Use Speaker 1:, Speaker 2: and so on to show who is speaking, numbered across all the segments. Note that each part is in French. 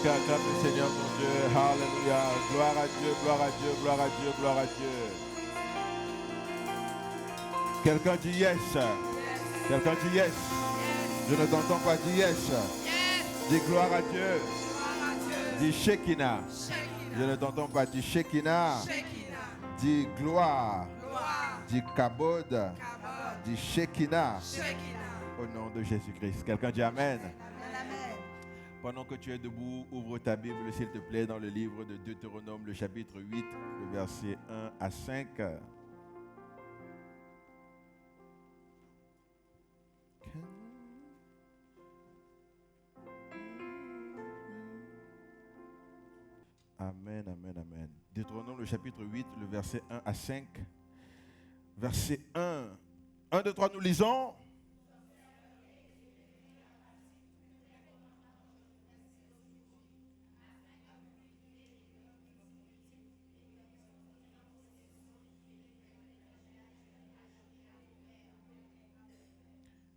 Speaker 1: Acclame le Seigneur ton Dieu. Alléluia. Gloire à Dieu, gloire à Dieu, gloire à Dieu, gloire à Dieu. Quelqu'un dit yes. Quelqu'un dit yes. Je ne t'entends pas, dis yes. Dis gloire à Dieu. Dis Shekinah. Je ne t'entends pas, dis Shekinah. Dis gloire. Dis Kabod. Dis Shekinah. Au nom de Jésus-Christ. Quelqu'un dit Amen. Pendant que tu es debout, ouvre ta Bible, s'il te plaît, dans le livre de Deutéronome, le chapitre 8, le verset 1 à 5. Amen, amen, amen. Deutéronome, le chapitre 8, le verset 1 à 5. Verset 1. 1, 2, 3, nous lisons.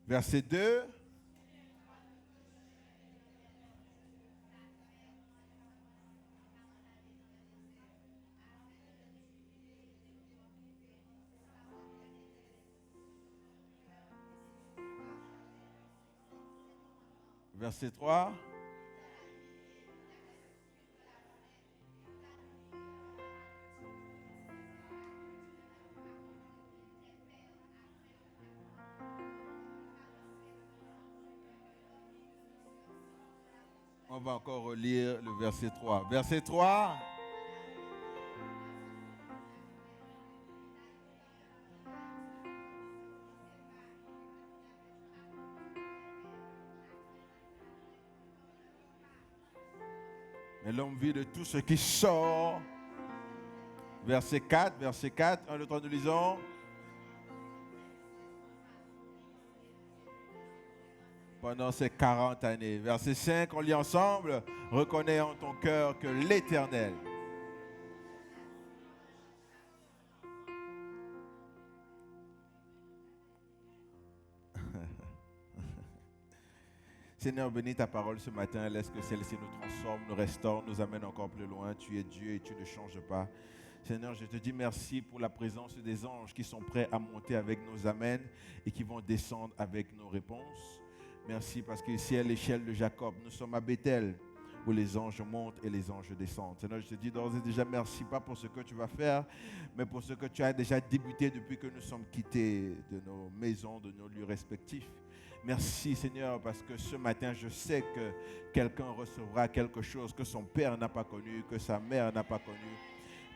Speaker 1: Verset 2. Verset 3. On va encore relire le verset 3. Verset 3. Mais l'homme vit de tout ce qui sort. Verset 4, verset 4. 1, 2, 3, nous lisons. Pendant ces 40 années. Verset 5, on lit ensemble. Reconnais en ton cœur que l'Éternel. Seigneur, bénis ta parole ce matin. Laisse que celle-ci nous transforme, nous restaure, nous amène encore plus loin. Tu es Dieu et tu ne changes pas. Seigneur, je te dis merci pour la présence des anges qui sont prêts à monter avec nos amens et qui vont descendre avec nos réponses. Merci parce qu'ici à l'échelle de Jacob, nous sommes à Bethel où les anges montent et les anges descendent. Seigneur, je te dis d'ores et déjà merci, pas pour ce que tu vas faire, mais pour ce que tu as déjà débuté depuis que nous sommes quittés de nos maisons, de nos lieux respectifs. Merci Seigneur parce que ce matin je sais que quelqu'un recevra quelque chose que son père n'a pas connu, que sa mère n'a pas connu,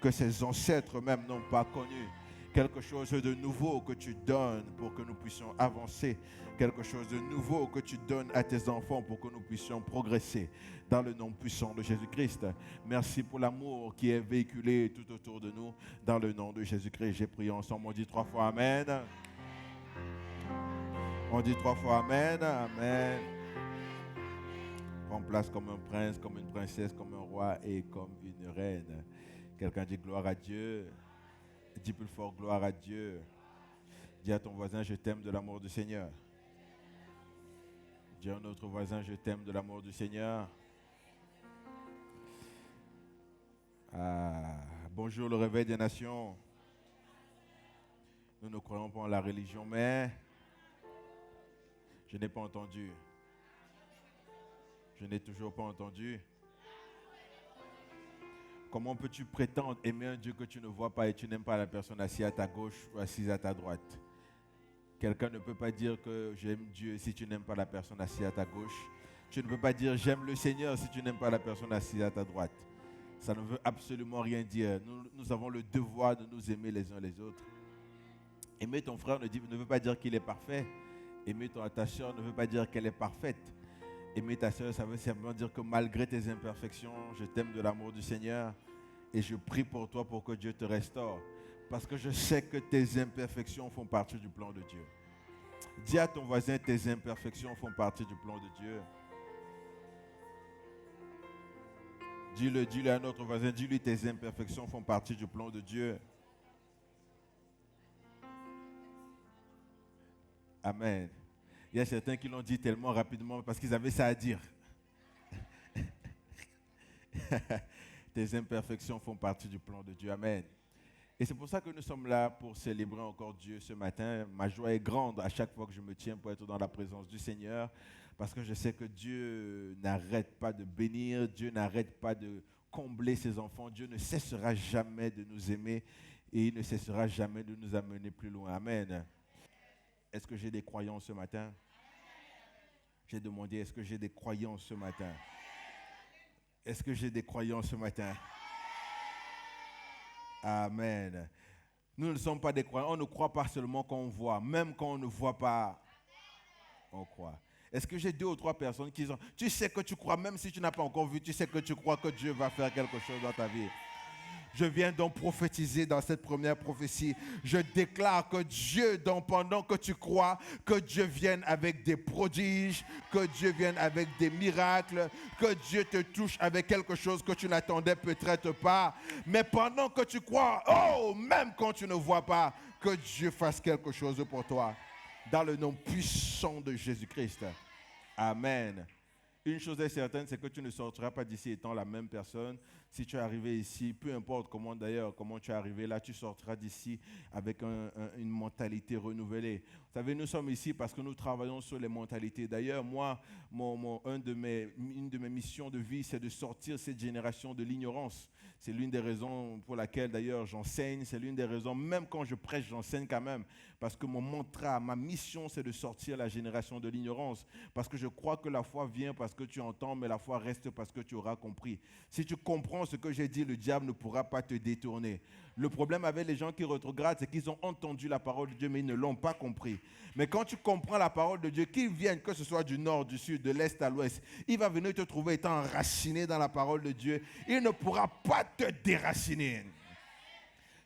Speaker 1: que ses ancêtres même n'ont pas connu. Quelque chose de nouveau que tu donnes pour que nous puissions avancer. Quelque chose de nouveau que tu donnes à tes enfants pour que nous puissions progresser dans le nom puissant de Jésus-Christ. Merci pour l'amour qui est véhiculé tout autour de nous dans le nom de Jésus-Christ. J'ai prié ensemble, on dit 3 fois Amen. On dit 3 fois Amen, Amen. Prends place comme un prince, comme une princesse, comme un roi et comme une reine. Quelqu'un dit gloire à Dieu. Dis plus fort gloire à Dieu. Dis à ton voisin, je t'aime de l'amour du Seigneur. Dis à notre voisin, je t'aime de l'amour du Seigneur. Bonjour le réveil des nations. Nous ne croyons pas en la religion, mais je n'ai pas entendu. Je n'ai toujours pas entendu. Comment peux-tu prétendre aimer un Dieu que tu ne vois pas et tu n'aimes pas la personne assise à ta gauche ou assise à ta droite? Quelqu'un ne peut pas dire que j'aime Dieu si tu n'aimes pas la personne assise à ta gauche. Tu ne peux pas dire j'aime le Seigneur si tu n'aimes pas la personne assise à ta droite. Ça ne veut absolument rien dire. Nous avons le devoir de nous aimer les uns les autres. Aimer ton frère ne veut pas dire qu'il est parfait. Aimer ta soeur ne veut pas dire qu'elle est parfaite. Aimer ta soeur, ça veut simplement dire que malgré tes imperfections, je t'aime de l'amour du Seigneur et je prie pour toi pour que Dieu te restaure. Parce que je sais que tes imperfections font partie du plan de Dieu. Dis à ton voisin, tes imperfections font partie du plan de Dieu. Dis-le à notre voisin, dis-lui, tes imperfections font partie du plan de Dieu. Amen. Il y a certains qui l'ont dit tellement rapidement parce qu'ils avaient ça à dire. Tes imperfections font partie du plan de Dieu. Amen. Et c'est pour ça que nous sommes là pour célébrer encore Dieu ce matin. Ma joie est grande à chaque fois que je me tiens pour être dans la présence du Seigneur, parce que je sais que Dieu n'arrête pas de bénir, Dieu n'arrête pas de combler ses enfants, Dieu ne cessera jamais de nous aimer et il ne cessera jamais de nous amener plus loin. Amen. Est-ce que j'ai des croyants ce matin? J'ai demandé, est-ce que j'ai des croyants ce matin? Est-ce que j'ai des croyants ce matin? Amen. Nous ne sommes pas des croyants. On ne croit pas seulement quand on voit. Même quand on ne voit pas, on croit. Est-ce que j'ai 2 ou 3 personnes qui disent, tu sais que tu crois, même si tu n'as pas encore vu, tu sais que tu crois que Dieu va faire quelque chose dans ta vie? Je viens donc prophétiser dans cette première prophétie. Je déclare que Dieu, donc pendant que tu crois, que Dieu vienne avec des prodiges, que Dieu vienne avec des miracles, que Dieu te touche avec quelque chose que tu n'attendais peut-être pas. Mais pendant que tu crois, oh, même quand tu ne vois pas, que Dieu fasse quelque chose pour toi. Dans le nom puissant de Jésus-Christ. Amen. Une chose est certaine, c'est que tu ne sortiras pas d'ici étant la même personne. Si tu es arrivé ici, peu importe comment tu es arrivé là, tu sortiras d'ici avec une mentalité renouvelée. Vous savez, nous sommes ici parce que nous travaillons sur les mentalités. D'ailleurs, moi, une de mes missions de vie, c'est de sortir cette génération de l'ignorance. C'est l'une des raisons pour laquelle, d'ailleurs, j'enseigne. C'est l'une des raisons, même quand je prêche, j'enseigne quand même. Parce que mon mantra, ma mission, c'est de sortir la génération de l'ignorance. Parce que je crois que la foi vient parce que tu entends, mais la foi reste parce que tu auras compris. Si tu comprends ce que j'ai dit, le diable ne pourra pas te détourner. Le problème avec les gens qui rétrogradent, c'est qu'ils ont entendu la parole de Dieu, mais ils ne l'ont pas compris. Mais quand tu comprends la parole de Dieu, qu'ils viennent, que ce soit du nord, du sud, de l'est à l'ouest, il va venir te trouver étant enraciné dans la parole de Dieu. Il ne pourra pas te déraciner.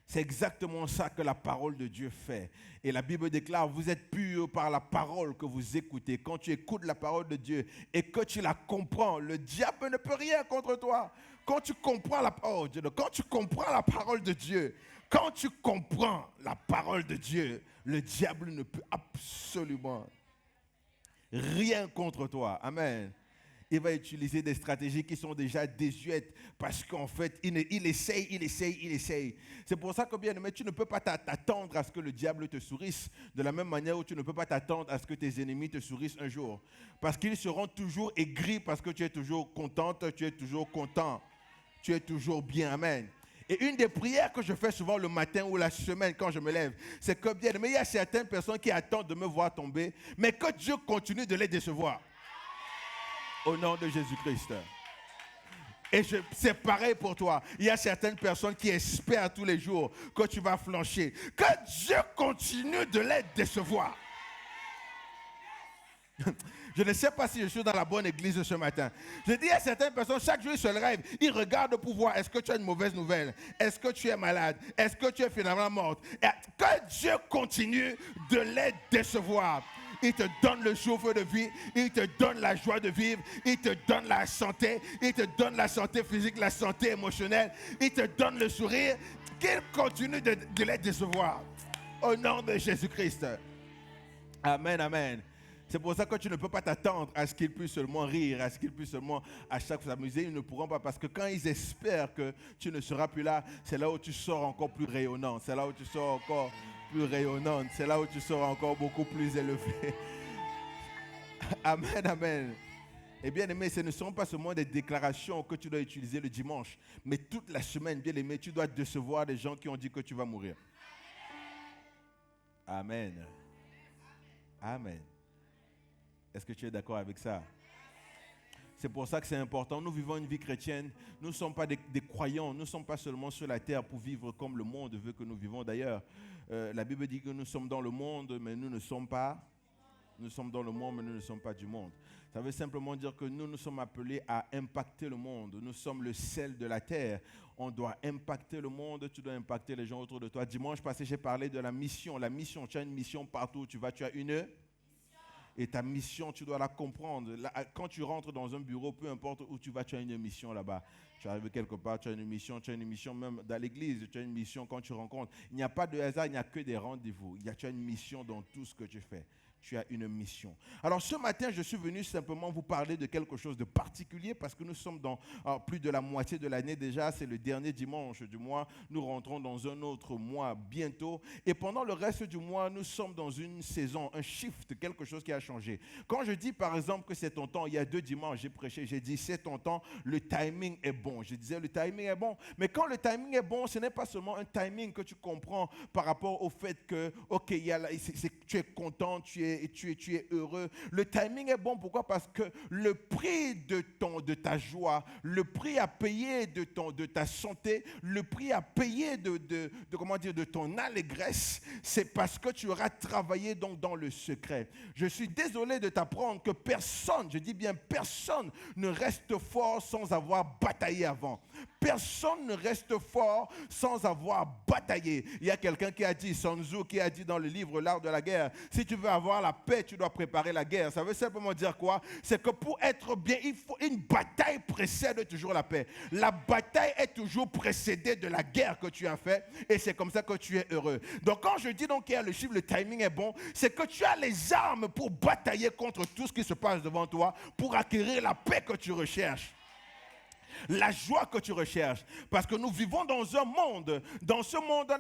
Speaker 1: C'est exactement ça que la parole de Dieu fait. Et la Bible déclare, vous êtes purs par la parole que vous écoutez. Quand tu écoutes la parole de Dieu et que tu la comprends, le diable ne peut rien contre toi. Quand tu comprends la parole de Dieu, quand tu comprends la parole de Dieu, le diable ne peut absolument rien contre toi. Amen. Il va utiliser des stratégies qui sont déjà désuètes parce qu'en fait, il essaye. C'est pour ça que, bien aimé, tu ne peux pas t'attendre à ce que le diable te sourisse de la même manière où tu ne peux pas t'attendre à ce que tes ennemis te sourissent un jour. Parce qu'ils seront toujours aigris parce que tu es toujours contente, tu es toujours content, tu es toujours bien. Amen. Et une des prières que je fais souvent le matin ou la semaine quand je me lève, c'est que, bien aimé, il y a certaines personnes qui attendent de me voir tomber, mais que Dieu continue de les décevoir. Au nom de Jésus-Christ. Et c'est pareil pour toi. Il y a certaines personnes qui espèrent tous les jours que tu vas flancher. Que Dieu continue de les décevoir. Je ne sais pas si je suis dans la bonne église ce matin. Je dis à certaines personnes, chaque jour ils se lèvent, ils regardent pour voir, est-ce que tu as une mauvaise nouvelle? Est-ce que tu es malade? Est-ce que tu es finalement morte? Et que Dieu continue de les décevoir. Il te donne le souffle de vie, il te donne la joie de vivre, il te donne la santé, il te donne la santé physique, la santé émotionnelle, il te donne le sourire, qu'il continue de les décevoir. Au nom de Jésus-Christ. Amen, amen. C'est pour ça que tu ne peux pas t'attendre à ce qu'ils puissent seulement rire, à ce qu'ils puissent seulement à chaque fois s'amuser. Ils ne pourront pas parce que quand ils espèrent que tu ne seras plus là, c'est là où tu sors encore plus rayonnant. C'est là où tu sors encore plus rayonnante. C'est là où tu seras encore beaucoup plus élevé. Amen, amen. Et bien aimé, ce ne sont pas seulement des déclarations que tu dois utiliser le dimanche, mais toute la semaine, bien aimé, tu dois décevoir des gens qui ont dit que tu vas mourir. Amen. Amen. Est-ce que tu es d'accord avec ça? C'est pour ça que c'est important. Nous vivons une vie chrétienne. Nous ne sommes pas des croyants. Nous ne sommes pas seulement sur la terre pour vivre comme le monde veut que nous vivons. D'ailleurs, la Bible dit que nous sommes dans le monde, mais nous ne sommes pas. Nous sommes dans le monde, mais nous ne sommes pas du monde. Ça veut simplement dire que nous sommes appelés à impacter le monde. Nous sommes le sel de la terre. On doit impacter le monde. Tu dois impacter les gens autour de toi. Dimanche passé, j'ai parlé de la mission. La mission, tu as une mission partout où tu vas. Tu as une... Et ta mission, tu dois la comprendre. Là, quand tu rentres dans un bureau, peu importe où tu vas, tu as une mission là-bas. Tu arrives quelque part, tu as une mission même dans l'église, tu as une mission quand tu rencontres. Il n'y a pas de hasard, il n'y a que des rendez-vous. Tu as une mission dans tout ce que tu fais. tu as une mission. Alors ce matin, je suis venu simplement vous parler de quelque chose de particulier parce que nous sommes dans plus de la moitié de l'année déjà. C'est le dernier dimanche du mois. Nous rentrons dans un autre mois bientôt. Et pendant le reste du mois, nous sommes dans une saison, un shift, quelque chose qui a changé. Quand je dis par exemple que c'est ton temps, il y a 2 dimanches, j'ai prêché, j'ai dit c'est ton temps, le timing est bon. Je disais le timing est bon. Mais quand le timing est bon, ce n'est pas seulement un timing que tu comprends par rapport au fait que, ok, tu es content, tu es heureux. Le timing est bon, pourquoi? Parce que le prix de ta joie, le prix à payer de ta santé, le prix à payer de ton allégresse, c'est parce que tu auras travaillé donc dans le secret. Je suis désolé de t'apprendre que personne, je dis bien personne, ne reste fort sans avoir bataillé avant. Personne ne reste fort sans avoir bataillé. Il y a quelqu'un qui a dit, Sun Tzu, qui a dit dans le livre L'Art de la guerre, si tu veux avoir la paix, tu dois préparer la guerre. Ça veut simplement dire quoi? C'est que pour être bien, il faut une bataille précède toujours la paix. La bataille est toujours précédée de la guerre que tu as faite et c'est comme ça que tu es heureux. Donc quand je dis donc qu'il y a le chiffre, le timing est bon, c'est que tu as les armes pour batailler contre tout ce qui se passe devant toi, pour acquérir la paix que tu recherches. La joie que tu recherches. Parce que nous vivons dans un monde. Dans ce monde,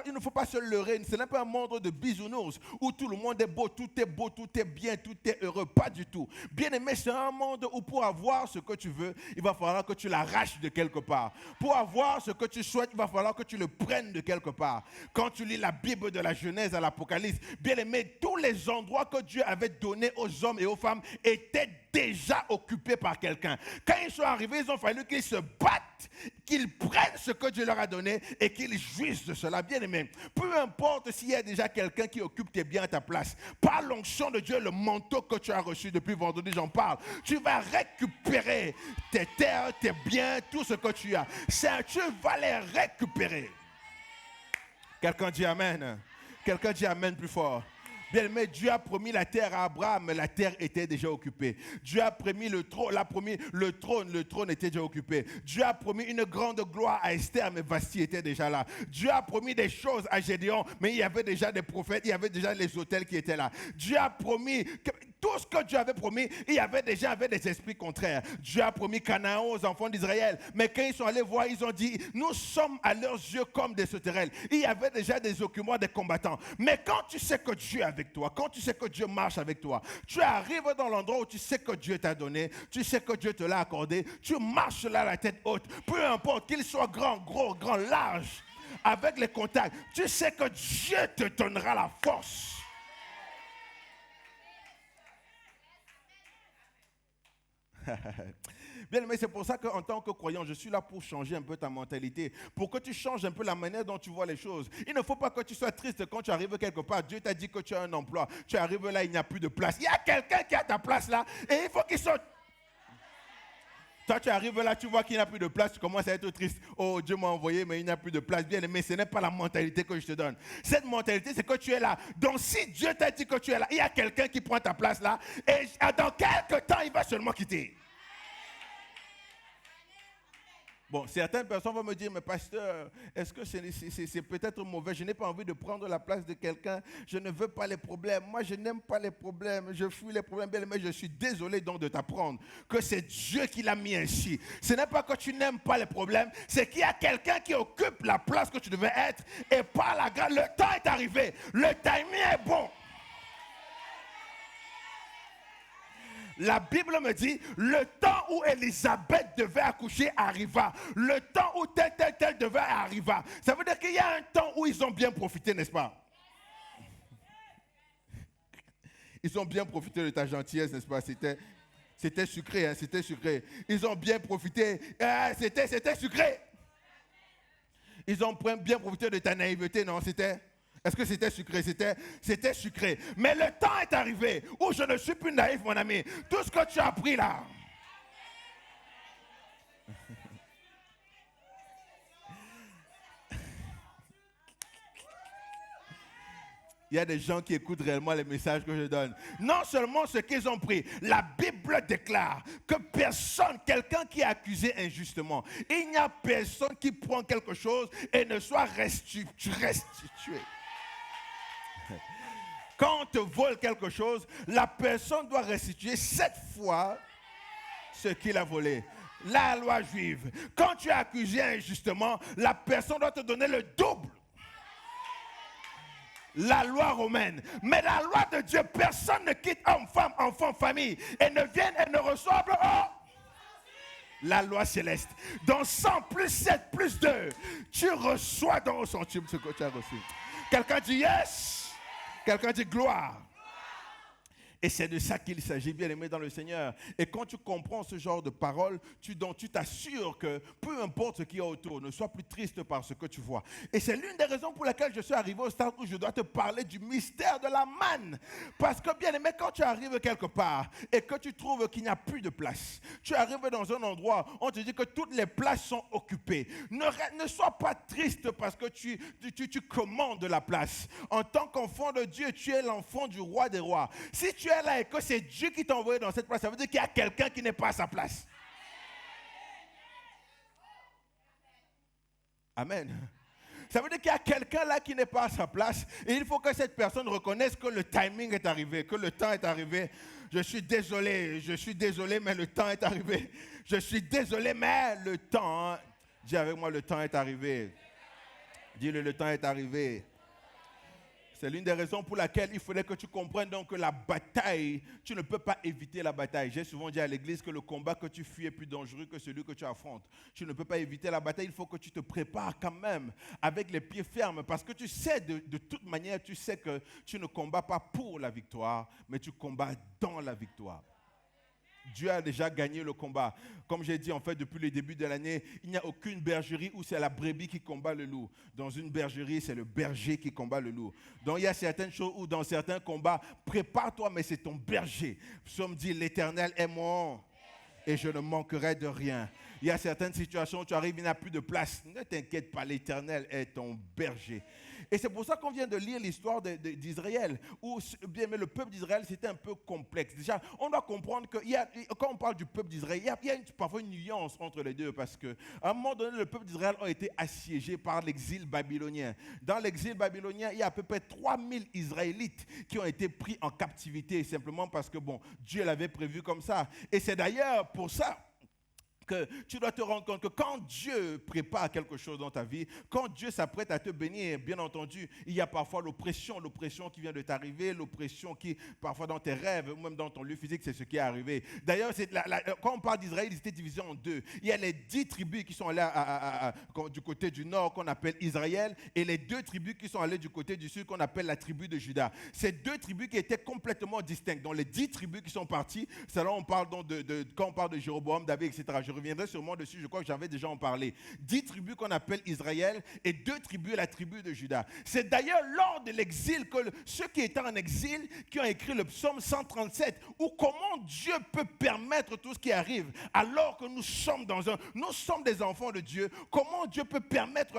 Speaker 1: il ne faut pas se leurrer. Ce n'est pas un monde de bisounours où tout le monde est beau, tout est bien, tout est heureux. Pas du tout. Bien aimé, c'est un monde où pour avoir ce que tu veux, il va falloir que tu l'arraches de quelque part. Pour avoir ce que tu souhaites, il va falloir que tu le prennes de quelque part. Quand tu lis la Bible de la Genèse à l'Apocalypse, bien aimé, tous les endroits que Dieu avait donnés aux hommes et aux femmes étaient déjà occupés par quelqu'un. Quand ils sont arrivés, ils ont fallu qu'ils se battent, qu'ils prennent ce que Dieu leur a donné et qu'ils jouissent de cela. Bien aimé, peu importe s'il y a déjà quelqu'un qui occupe tes biens à ta place, par l'onction de Dieu, le manteau que tu as reçu depuis vendredi, j'en parle, tu vas récupérer tes terres, tes biens, tout ce que tu as. Tu vas les récupérer. Quelqu'un dit Amen. Quelqu'un dit Amen plus fort. Bien aimé, Dieu a promis la terre à Abraham, mais la terre était déjà occupée. Dieu a promis le trône était déjà occupé. Dieu a promis une grande gloire à Esther, mais Vasti était déjà là. Dieu a promis des choses à Gédéon, mais il y avait déjà des prophètes, il y avait déjà les autels qui étaient là. Dieu a promis tout ce que Dieu avait promis, il y avait déjà des esprits contraires. Dieu a promis Canaan aux enfants d'Israël, mais quand ils sont allés voir, ils ont dit, nous sommes à leurs yeux comme des sauterelles. Il y avait déjà des occupants, des combattants. Mais quand tu sais que Dieu est avec toi, quand tu sais que Dieu marche avec toi, tu arrives dans l'endroit où tu sais que Dieu t'a donné, tu sais que Dieu te l'a accordé, tu marches là la tête haute, peu importe qu'il soit grand, gros, grand, large, avec les contacts, tu sais que Dieu te donnera la force. Bien aimé, c'est pour ça qu'en tant que croyant, je suis là pour changer un peu ta mentalité, pour que tu changes un peu la manière dont tu vois les choses. Il ne faut pas que tu sois triste quand tu arrives quelque part. Dieu t'a dit que tu as un emploi. Tu arrives là, il n'y a plus de place. Il y a quelqu'un qui a ta place là et il faut qu'il sorte. Toi, tu arrives là, tu vois qu'il n'y a plus de place, tu commences à être triste. Oh, Dieu m'a envoyé, mais il n'y a plus de place. Bien aimé, ce n'est pas la mentalité que je te donne. Cette mentalité, c'est que tu es là. Donc, si Dieu t'a dit que tu es là, il y a quelqu'un qui prend ta place là et dans quelques temps, il va seulement quitter. Bon, certaines personnes vont me dire, mais pasteur, est-ce que c'est peut-être mauvais? Je n'ai pas envie de prendre la place de quelqu'un. Je ne veux pas les problèmes. Moi, je n'aime pas les problèmes. Je fuis les problèmes. Bien, mais je suis désolé donc de t'apprendre que c'est Dieu qui l'a mis ainsi. Ce n'est pas que tu n'aimes pas les problèmes, c'est qu'il y a quelqu'un qui occupe la place que tu devais être. Et par la grâce, le temps est arrivé. Le timing est bon. La Bible me dit, le temps où Élisabeth devait accoucher arriva. Le temps où tel devait arriver. Ça veut dire qu'il y a un temps où ils ont bien profité, n'est-ce pas? Ils ont bien profité de ta gentillesse, n'est-ce pas? C'était sucré, hein, c'était sucré. Ils ont bien profité. C'était sucré. Ils ont bien profité de ta naïveté, non? Est-ce que c'était sucré? C'était sucré. Mais le temps est arrivé où je ne suis plus naïf, mon ami. Tout ce que tu as appris là. Il y a des gens qui écoutent réellement les messages que je donne. Non seulement ce qu'ils ont pris, la Bible déclare que personne, quelqu'un qui est accusé injustement, il n'y a personne qui prend quelque chose et ne soit restitué. Quand on te vole quelque chose, la personne doit restituer 7 fois ce qu'il a volé. La loi juive. Quand tu es accusé injustement, la personne doit te donner le double. La loi romaine. Mais la loi de Dieu, personne ne quitte homme, femme, enfant, famille et ne vienne et ne reçoive la loi céleste. Dans 100 plus 7 plus 2, tu reçois dans le centime ce que tu as reçu. Quelqu'un dit yes. Quelqu'un dit gloire. Et c'est de ça qu'il s'agit, bien aimé dans le Seigneur. Et quand tu comprends ce genre de paroles, tu t'assures que peu importe ce qu'il y a autour, ne sois plus triste par ce que tu vois. Et c'est l'une des raisons pour lesquelles je suis arrivé au stade où je dois te parler du mystère de la manne. Parce que, bien aimé, quand tu arrives quelque part et que tu trouves qu'il n'y a plus de place, tu arrives dans un endroit, on te dit que toutes les places sont occupées. Ne sois pas triste parce que tu commandes la place. En tant qu'enfant de Dieu, tu es l'enfant du roi des rois. Si tu es là et que c'est Dieu qui t'a envoyé dans cette place, ça veut dire qu'il y a quelqu'un qui n'est pas à sa place. Amen. Ça veut dire qu'il y a quelqu'un là qui n'est pas à sa place et il faut que cette personne reconnaisse que le timing est arrivé, que le temps est arrivé. Je suis désolé, mais le temps est arrivé. Je suis désolé, mais le temps, dis avec moi, le temps est arrivé. Dis-le, le temps est arrivé. C'est l'une des raisons pour laquelle il fallait que tu comprennes donc que la bataille, tu ne peux pas éviter la bataille. J'ai souvent dit à l'église que le combat que tu fuis est plus dangereux que celui que tu affrontes. Tu ne peux pas éviter la bataille, il faut que tu te prépares quand même avec les pieds fermes parce que tu sais de toute manière, tu sais que tu ne combats pas pour la victoire, mais tu combats dans la victoire. Dieu a déjà gagné le combat. Comme j'ai dit, en fait, depuis le début de l'année, il n'y a aucune bergerie où c'est la brebis qui combat le loup. Dans une bergerie, c'est le berger qui combat le loup. Donc, il y a certaines choses où, dans certains combats, prépare-toi, mais c'est ton berger. Psaume dit, l'Éternel est mon et je ne manquerai de rien. Il y a certaines situations où tu arrives, il n'y a plus de place. Ne t'inquiète pas, l'Éternel est ton berger. Et c'est pour ça qu'on vient de lire l'histoire d'Israël, où bien, mais le peuple d'Israël, c'était un peu complexe. Déjà, on doit comprendre que quand on parle du peuple d'Israël, il y a parfois une nuance entre les deux, parce qu'à un moment donné, le peuple d'Israël a été assiégé par l'exil babylonien. Dans l'exil babylonien, il y a à peu près 3000 Israélites qui ont été pris en captivité, simplement parce que, bon, Dieu l'avait prévu comme ça. Et c'est d'ailleurs pour ça que tu dois te rendre compte que quand Dieu prépare quelque chose dans ta vie, quand Dieu s'apprête à te bénir, bien entendu, il y a parfois l'oppression qui vient de t'arriver, l'oppression qui, parfois dans tes rêves, ou même dans ton lieu physique, c'est ce qui est arrivé. D'ailleurs, quand on parle d'Israël, ils étaient divisés en deux. Il y a les 10 tribus qui sont allées du côté du nord, qu'on appelle Israël, et les 2 tribus qui sont allées du côté du sud, qu'on appelle la tribu de Juda. Ces 2 tribus qui étaient complètement distinctes. Donc les 10 tribus qui sont parties, c'est là on parle donc quand on parle de Jéroboam, David, etc. Je reviendrai sûrement dessus, je crois que j'avais déjà en parlé. 10 tribus qu'on appelle Israël et 2 tribus, la tribu de Juda. C'est d'ailleurs lors de l'exil que ceux qui étaient en exil qui ont écrit le psaume 137, où comment Dieu peut permettre tout ce qui arrive alors que nous sommes nous sommes des enfants de Dieu. Comment Dieu peut permettre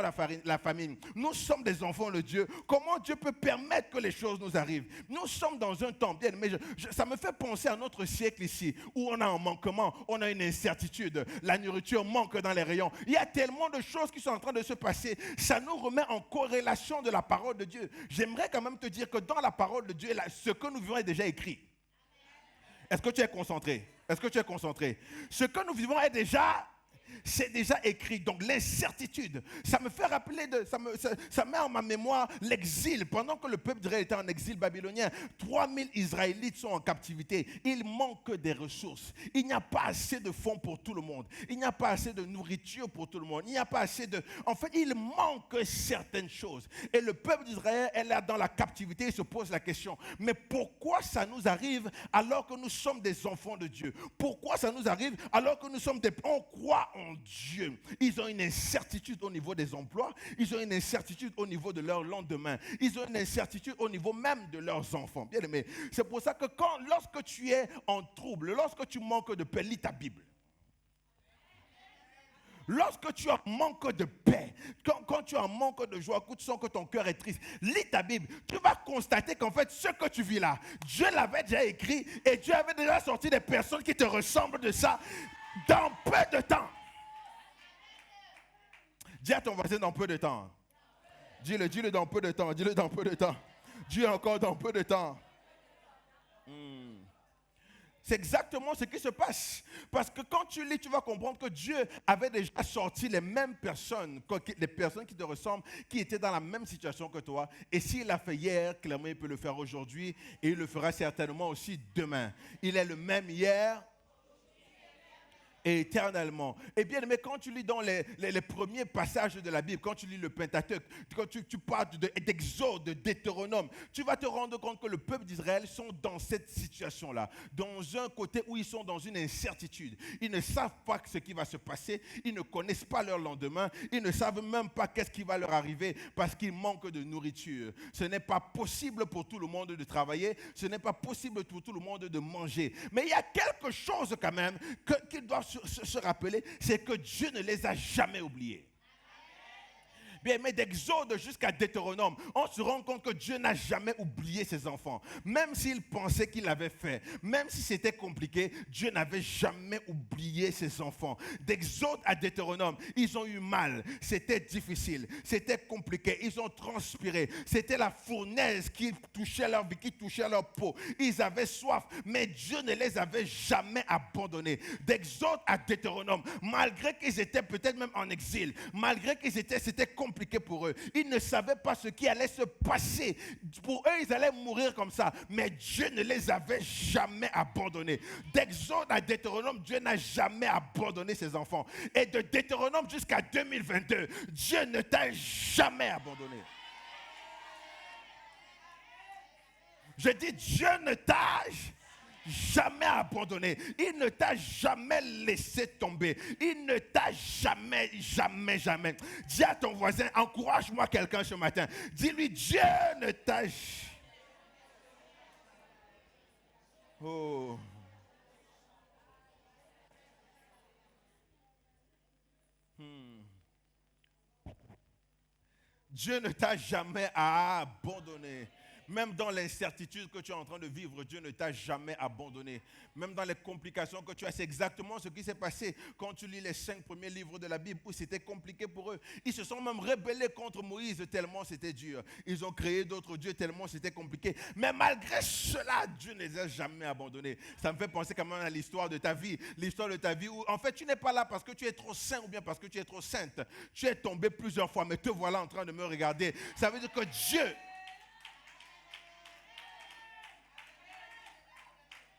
Speaker 1: la famine? Nous sommes des enfants de Dieu. Comment Dieu peut permettre que les choses nous arrivent? Nous sommes dans un temps, bien, mais ça me fait penser à notre siècle ici, où on a un manquement, on a une incertitude. La nourriture manque dans les rayons. Il y a tellement de choses qui sont en train de se passer. Ça nous remet en corrélation de la parole de Dieu. J'aimerais quand même te dire que dans la parole de Dieu, ce que nous vivons est déjà écrit. Est-ce que tu es concentré? Est-ce que tu es concentré? Ce que nous vivons est déjà... C'est déjà écrit. Donc l'incertitude, ça me fait rappeler, ça met en ma mémoire l'exil. Pendant que le peuple d'Israël était en exil babylonien, 3000 Israélites sont en captivité. Il manque des ressources. Il n'y a pas assez de fonds pour tout le monde. Il n'y a pas assez de nourriture pour tout le monde. Il n'y a pas assez de... En fait, il manque certaines choses. Et le peuple d'Israël est là dans la captivité. Il se pose la question, mais pourquoi ça nous arrive alors que nous sommes des enfants de Dieu? Pourquoi ça nous arrive alors que nous sommes des... On croit en Dieu. Ils ont une incertitude au niveau des emplois. Ils ont une incertitude au niveau de leur lendemain. Ils ont une incertitude au niveau même de leurs enfants. Bien aimé, c'est pour ça que lorsque tu es en trouble, lorsque tu manques de paix, lis ta Bible. Lorsque tu as manque de paix, quand tu as manque de joie, quand tu sens que ton cœur est triste, lis ta Bible. Tu vas constater qu'en fait, ce que tu vis là, Dieu l'avait déjà écrit et Dieu avait déjà sorti des personnes qui te ressemblent de ça dans peu de temps. Dis à ton voisin dans peu de temps. Dis-le dans peu de temps. Dis-le dans peu de temps. Dieu encore dans peu de temps. C'est exactement ce qui se passe. Parce que quand tu lis, tu vas comprendre que Dieu avait déjà sorti les mêmes personnes, les personnes qui te ressemblent, qui étaient dans la même situation que toi. Et s'il l'a fait hier, clairement, il peut le faire aujourd'hui et il le fera certainement aussi demain. Il est le même hier et éternellement. Et bien aimé, quand tu lis dans les premiers passages de la Bible, quand tu lis le Pentateuque, quand tu parles d'Exode, de Deutéronome, tu vas te rendre compte que le peuple d'Israël sont dans cette situation-là, dans un côté où ils sont dans une incertitude. Ils ne savent pas ce qui va se passer, ils ne connaissent pas leur lendemain, ils ne savent même pas qu'est-ce qui va leur arriver parce qu'ils manquent de nourriture. Ce n'est pas possible pour tout le monde de travailler, ce n'est pas possible pour tout le monde de manger. Mais il y a quelque chose quand même qu'ils doivent se rappeler, c'est que Dieu ne les a jamais oubliés. Bien, mais d'Exode jusqu'à Deutéronome, on se rend compte que Dieu n'a jamais oublié ses enfants. Même s'il pensait qu'il l'avait fait, même si c'était compliqué, Dieu n'avait jamais oublié ses enfants. D'Exode à Deutéronome, ils ont eu mal, c'était difficile, c'était compliqué, ils ont transpiré, c'était la fournaise qui touchait leur vie, qui touchait leur peau. Ils avaient soif, mais Dieu ne les avait jamais abandonnés. D'Exode à Deutéronome, malgré qu'ils étaient peut-être même en exil, malgré c'était compliqué pour eux. Ils ne savaient pas ce qui allait se passer. Pour eux, ils allaient mourir comme ça. Mais Dieu ne les avait jamais abandonnés. D'Exode à Deutéronome, Dieu n'a jamais abandonné ses enfants. Et de Deutéronome jusqu'à 2022, Dieu ne t'a jamais abandonné. Je dis, Dieu ne t'a jamais abandonné. Il ne t'a jamais laissé tomber. Il ne t'a jamais. Dis à ton voisin, encourage-moi quelqu'un ce matin. Dis-lui, Dieu ne t'a. Oh. Dieu ne t'a jamais abandonné. Même dans l'incertitude que tu es en train de vivre, Dieu ne t'a jamais abandonné. Même dans les complications que tu as, c'est exactement ce qui s'est passé quand tu lis les 5 premiers livres de la Bible où c'était compliqué pour eux. Ils se sont même rebellés contre Moïse tellement c'était dur. Ils ont créé d'autres dieux tellement c'était compliqué. Mais malgré cela, Dieu ne les a jamais abandonnés. Ça me fait penser quand même à l'histoire de ta vie. L'histoire de ta vie où en fait tu n'es pas là parce que tu es trop saint ou bien parce que tu es trop sainte. Tu es tombé plusieurs fois mais te voilà en train de me regarder. Ça veut dire que Dieu...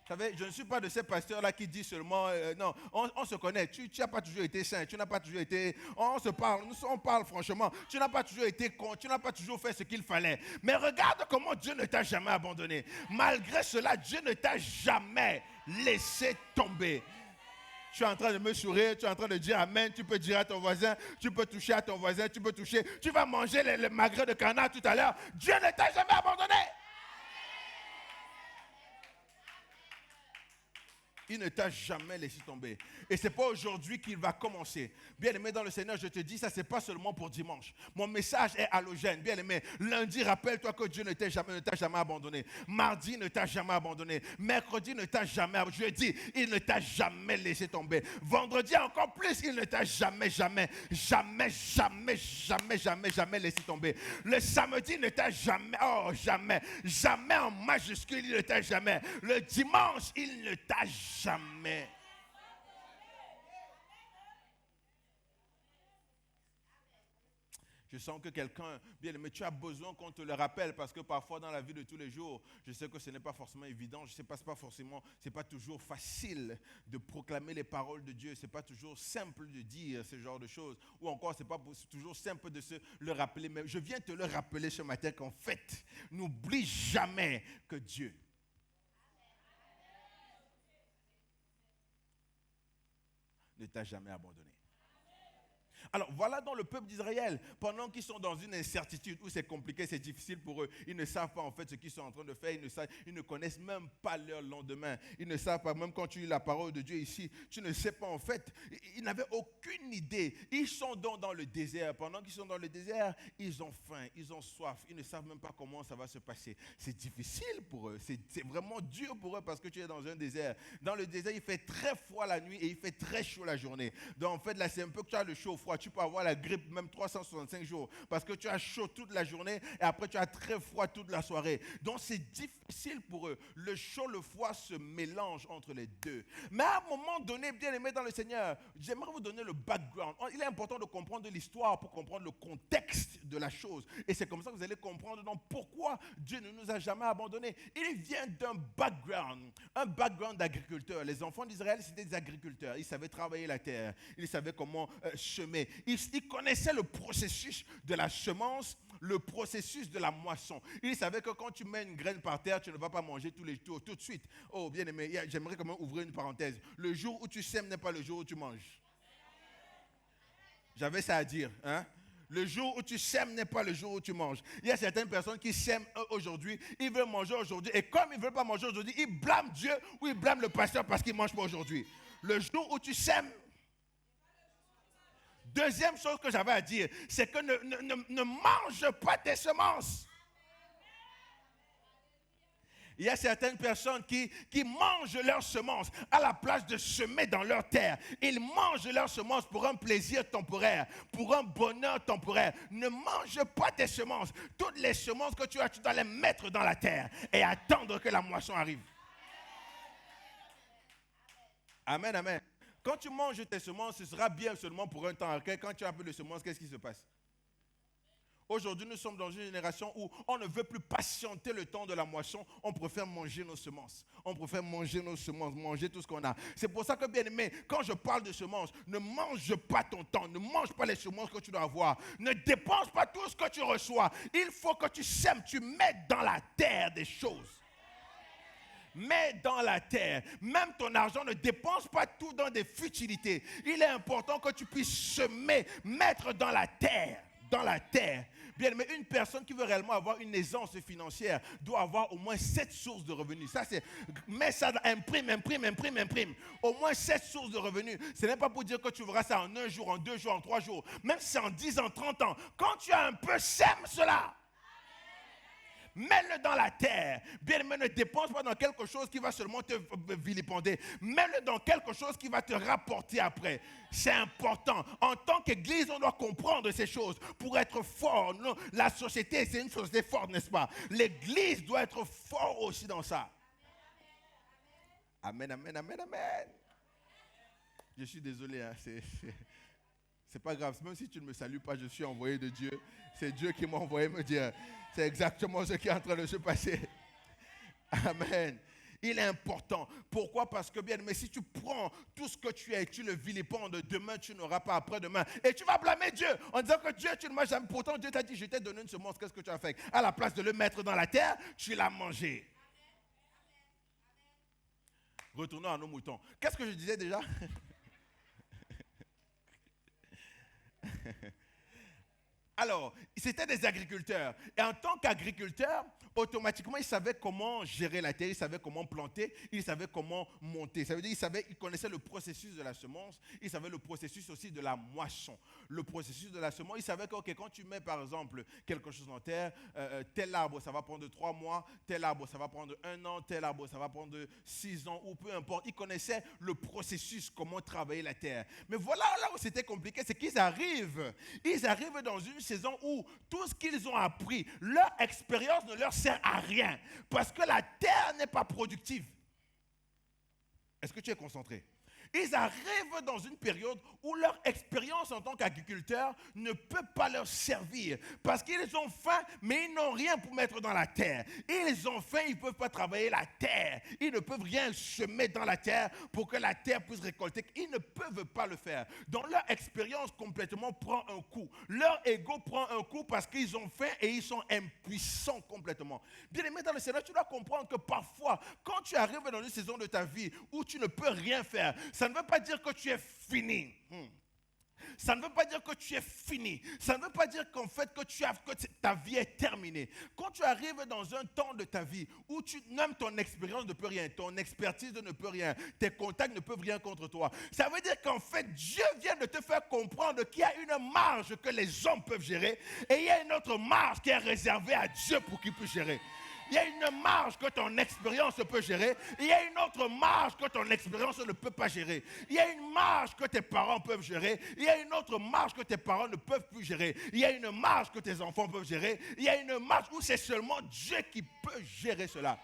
Speaker 1: Vous savez, je ne suis pas de ces pasteurs-là qui disent seulement, non, on se connaît, tu n'as pas toujours été saint, tu n'as pas toujours été, on se parle, on parle franchement, tu n'as pas toujours été con, tu n'as pas toujours fait ce qu'il fallait. Mais regarde comment Dieu ne t'a jamais abandonné. Malgré cela, Dieu ne t'a jamais laissé tomber. Tu es en train de me sourire, tu es en train de dire amen, tu peux dire à ton voisin, tu peux toucher à ton voisin, tu vas manger le magret de canard tout à l'heure. Dieu ne t'a jamais abandonné. Il ne t'a jamais laissé tomber. Et ce n'est pas aujourd'hui qu'il va commencer. Bien-aimé dans le Seigneur, je te dis, ça, ce n'est pas seulement pour dimanche. Mon message est halogène. Bien-aimé, lundi, rappelle-toi que Dieu ne t'a jamais abandonné. Mardi, ne t'a jamais abandonné. Mercredi, ne t'a jamais abandonné. Jeudi, il ne t'a jamais laissé tomber. Vendredi, encore plus, il ne t'a jamais laissé tomber. Le samedi, ne t'a jamais en majuscule, il ne t'a jamais. Le dimanche, il ne t'a jamais. Je sens que quelqu'un, bien aimé, tu as besoin qu'on te le rappelle parce que parfois dans la vie de tous les jours, je sais que ce n'est pas forcément évident, je sais pas, c'est pas toujours facile de proclamer les paroles de Dieu, c'est pas toujours simple de dire ce genre de choses, ou encore c'est pas toujours simple de se le rappeler, mais je viens te le rappeler ce matin qu'en fait, n'oublie jamais que Dieu ne t'a jamais abandonné. Alors voilà dans le peuple d'Israël, pendant qu'ils sont dans une incertitude où c'est compliqué, c'est difficile pour eux, ils ne savent pas en fait ce qu'ils sont en train de faire, ils ne connaissent même pas leur lendemain, ils ne savent pas, même quand tu lis la parole de Dieu ici, tu ne sais pas en fait, ils n'avaient aucune idée, ils sont donc dans le désert, pendant qu'ils sont dans le désert, ils ont faim, ils ont soif, ils ne savent même pas comment ça va se passer, c'est difficile pour eux, c'est vraiment dur pour eux parce que tu es dans un désert, dans le désert il fait très froid la nuit et il fait très chaud la journée, donc en fait là c'est un peu que tu as le chaud-froid. froid. Tu peux avoir la grippe même 365 jours parce que tu as chaud toute la journée et après tu as très froid toute la soirée. Donc c'est difficile pour eux. Le chaud, le froid se mélangent entre les deux. Mais à un moment donné, bien aimé dans le Seigneur, j'aimerais vous donner le background. Il est important de comprendre l'histoire pour comprendre le contexte de la chose. Et c'est comme ça que vous allez comprendre donc pourquoi Dieu ne nous a jamais abandonnés. Il vient d'un background, un background d'agriculteur. Les enfants d'Israël, c'était des agriculteurs. Ils savaient travailler la terre. Ils savaient comment semer. Ils connaissaient le processus de la semence, le processus de la moisson. Ils savaient que quand tu mets une graine par terre, tu ne vas pas manger tous les jours, tout de suite. Oh, bien aimé, j'aimerais quand même ouvrir une parenthèse. Le jour où tu sèmes n'est pas le jour où tu manges. J'avais ça à dire, hein? Le jour où tu sèmes n'est pas le jour où tu manges. Il y a certaines personnes qui sèment aujourd'hui, ils veulent manger aujourd'hui, et comme ils ne veulent pas manger aujourd'hui, ils blâment Dieu ou ils blâment le pasteur parce qu'il ne mange pas aujourd'hui. Le jour où tu sèmes. Deuxième chose que j'avais à dire, c'est que ne mange pas tes semences. Il y a certaines personnes qui mangent leurs semences à la place de semer dans leur terre. Ils mangent leurs semences pour un plaisir temporaire, pour un bonheur temporaire. Ne mange pas tes semences. Toutes les semences que tu as, tu dois les mettre dans la terre et attendre que la moisson arrive. Amen, amen. Quand tu manges tes semences, ce sera bien seulement pour un temps. Quand tu as un peu de semences, qu'est-ce qui se passe? Aujourd'hui, nous sommes dans une génération où on ne veut plus patienter le temps de la moisson. On préfère manger nos semences. On préfère manger nos semences, manger tout ce qu'on a. C'est pour ça que, bien aimé, quand je parle de semences, ne mange pas ton temps. Ne mange pas les semences que tu dois avoir. Ne dépense pas tout ce que tu reçois. Il faut que tu sèmes, tu mettes dans la terre des choses. Mets dans la terre. Même ton argent, ne dépense pas tout dans des futilités. Il est important que tu puisses semer, mettre dans la terre. Dans la terre. Bien, mais une personne qui veut réellement avoir une aisance financière doit avoir au moins 7 sources de revenus. Ça, c'est, mets ça, imprime. Au moins 7 sources de revenus. Ce n'est pas pour dire que tu verras ça en 1 jour, en 2 jours, en 3 jours. Même si c'est en 10 ans, 30 ans. Quand tu as un peu, sème cela. Mets-le dans la terre. Bien, mais ne dépense pas dans quelque chose qui va seulement te vilipender. Mets-le dans quelque chose qui va te rapporter après. C'est important. En tant qu'Église, on doit comprendre ces choses pour être fort. Non, la société, c'est une société forte, n'est-ce pas? L'Église doit être fort aussi dans ça. Amen, amen, amen, amen. Je suis désolé, hein, c'est pas grave. Même si tu ne me salues pas, je suis envoyé de Dieu. C'est Dieu qui m'a envoyé me dire. C'est exactement ce qui est en train de se passer. Amen. Il est important. Pourquoi? Parce que bien, mais si tu prends tout ce que tu es et tu le vilipendes, demain tu n'auras pas après-demain. Et tu vas blâmer Dieu en disant que Dieu, tu ne m'as jamais. Pourtant, Dieu t'a dit, je t'ai donné une semence. Qu'est-ce que tu as fait? À la place de le mettre dans la terre, tu l'as mangé. Retournons à nos moutons. Qu'est-ce que je disais déjà? Alors, c'était des agriculteurs. Et en tant qu'agriculteurs, automatiquement, ils savaient comment gérer la terre, ils savaient comment planter, ils savaient comment monter. Ça veut dire qu'ils connaissaient le processus de la semence, ils savaient le processus aussi de la moisson. Le processus de la semence, ils savaient que quand tu mets par exemple quelque chose en terre, tel arbre, ça va prendre 3 mois, tel arbre, ça va prendre 1 an, tel arbre, ça va prendre 6 ans, ou peu importe. Ils connaissaient le processus, comment travailler la terre. Mais voilà là où c'était compliqué, c'est qu'ils arrivent dans une saison où tout ce qu'ils ont appris, leur expérience ne leur sert à rien parce que la terre n'est pas productive. Est-ce que tu es concentré? Ils arrivent dans une période où leur expérience en tant qu'agriculteur ne peut pas leur servir parce qu'ils ont faim, mais ils n'ont rien pour mettre dans la terre. Ils ont faim, ils ne peuvent pas travailler la terre. Ils ne peuvent rien semer dans la terre pour que la terre puisse récolter. Ils ne peuvent pas le faire. Donc leur expérience complètement prend un coup. Leur ego prend un coup parce qu'ils ont faim et ils sont impuissants complètement. Bien aimé dans le Seigneur, tu dois comprendre que parfois, quand tu arrives dans une saison de ta vie où tu ne peux rien faire, ça ne veut pas dire que tu es fini. Ça ne veut pas dire que tu es fini. Ça ne veut pas dire qu'en fait que ta vie est terminée. Quand tu arrives dans un temps de ta vie où même ton expérience ne peut rien, ton expertise ne peut rien, tes contacts ne peuvent rien contre toi, ça veut dire qu'en fait Dieu vient de te faire comprendre qu'il y a une marge que les hommes peuvent gérer et il y a une autre marge qui est réservée à Dieu pour qu'il puisse gérer. Il y a une marge que ton expérience peut gérer. Il y a une autre marge que ton expérience ne peut pas gérer. Il y a une marge que tes parents peuvent gérer. Il y a une autre marge que tes parents ne peuvent plus gérer. Il y a une marge que tes enfants peuvent gérer. Il y a une marge où c'est seulement Dieu qui peut gérer cela.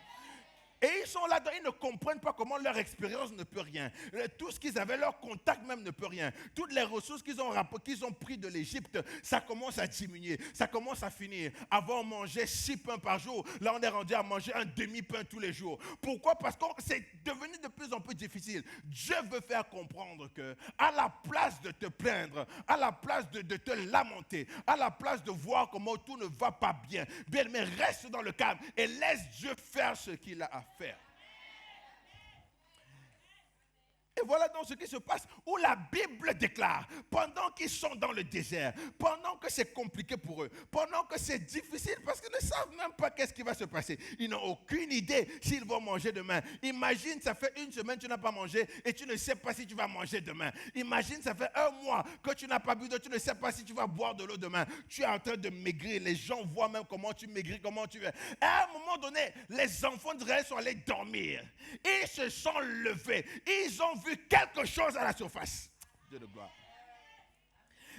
Speaker 1: Et ils sont là-dedans, ils ne comprennent pas comment leur expérience ne peut rien. Tout ce qu'ils avaient, leur contact même ne peut rien. Toutes les ressources qu'ils ont pris de l'Égypte, ça commence à diminuer, ça commence à finir. Avant, on mangeait 6 pains par jour. Là, on est rendu à manger un demi-pain tous les jours. Pourquoi? Parce que c'est devenu de plus en plus difficile. Dieu veut faire comprendre que, à la place de te plaindre, à la place de te lamenter, à la place de voir comment tout ne va pas bien, mais reste dans le calme et laisse Dieu faire ce qu'il a à faire. Et voilà donc ce qui se passe, où la Bible déclare, pendant qu'ils sont dans le désert, pendant que c'est compliqué pour eux, pendant que c'est difficile, parce qu'ils ne savent même pas qu'est-ce qui va se passer. Ils n'ont aucune idée s'ils vont manger demain. Imagine, ça fait 1 semaine que tu n'as pas mangé et tu ne sais pas si tu vas manger demain. Imagine, ça fait 1 mois que tu n'as pas bu d'eau, tu ne sais pas si tu vas boire de l'eau demain. Tu es en train de maigrir, les gens voient même comment tu maigris, comment tu es. Et à un moment donné, les enfants d'Israël sont allés dormir. Ils se sont levés, ils ont vu quelque chose à la surface. Dieu de gloire.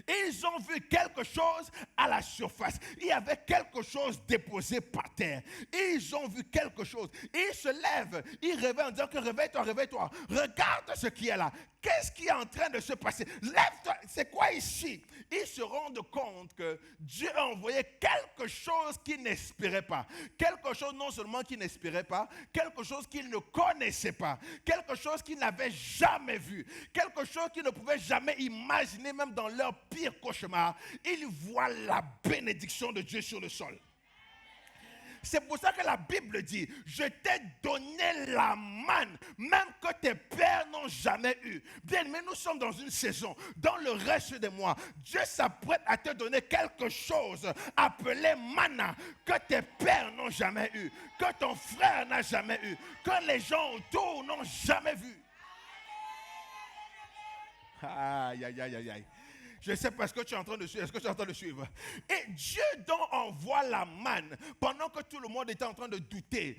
Speaker 1: Ils ont vu quelque chose à la surface. Il y avait quelque chose déposé par terre. Ils ont vu quelque chose. Ils se lèvent. Ils réveillent en disant que réveille-toi, réveille-toi. Regarde ce qui est là. Qu'est-ce qui est en train de se passer? Lève-toi. C'est quoi ici? Ils se rendent compte que Dieu a envoyé quelque chose qu'ils n'espéraient pas. Quelque chose non seulement qu'ils n'espéraient pas, quelque chose qu'ils ne connaissaient pas. Quelque chose qu'ils n'avaient jamais vu. Quelque chose qu'ils ne pouvaient jamais imaginer, même dans leur pire cauchemar. Ils voient la bénédiction de Dieu sur le sol. C'est pour ça que la Bible dit, je t'ai donné la manne, même que tes pères n'ont jamais eu. Bien, mais nous sommes dans une saison, dans le reste des mois, Dieu s'apprête à te donner quelque chose appelé manna, que tes pères n'ont jamais eu, que ton frère n'a jamais eu, que les gens autour n'ont jamais vu. Aïe, aïe, aïe, aïe, aïe. Je ne sais pas ce que tu es en train de suivre. Est-ce que tu es en train de suivre? Et Dieu donc envoie la manne pendant que tout le monde était en train de douter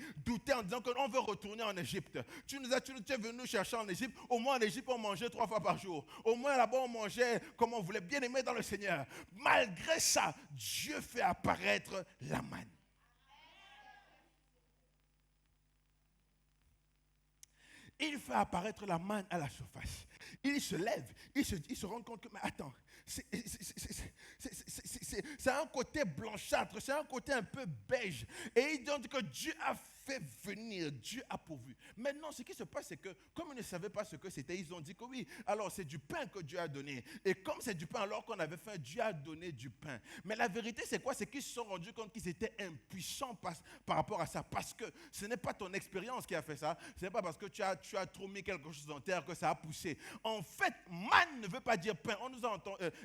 Speaker 1: en disant qu'on veut retourner en Égypte. Tu es venu chercher en Égypte. Au moins en Égypte, on mangeait 3 fois par jour. Au moins là-bas, on mangeait comme on voulait, bien aimer dans le Seigneur. Malgré ça, Dieu fait apparaître la manne. Il fait apparaître la manne à la surface. Il se lève, il se rend compte que, mais attends, c'est un côté blanchâtre, c'est un côté un peu beige. Et il dit que Dieu a fait venir, Dieu a pourvu. Maintenant, ce qui se passe, c'est que comme ils ne savaient pas ce que c'était, ils ont dit que oui, alors c'est du pain que Dieu a donné. Et comme c'est du pain, alors qu'on avait faim, Dieu a donné du pain. Mais la vérité, c'est quoi? C'est qu'ils se sont rendus compte qu'ils étaient impuissants par rapport à ça. Parce que ce n'est pas ton expérience qui a fait ça. Ce n'est pas parce que tu as trop mis quelque chose en terre que ça a poussé. En fait, manne ne veut pas dire pain. On nous a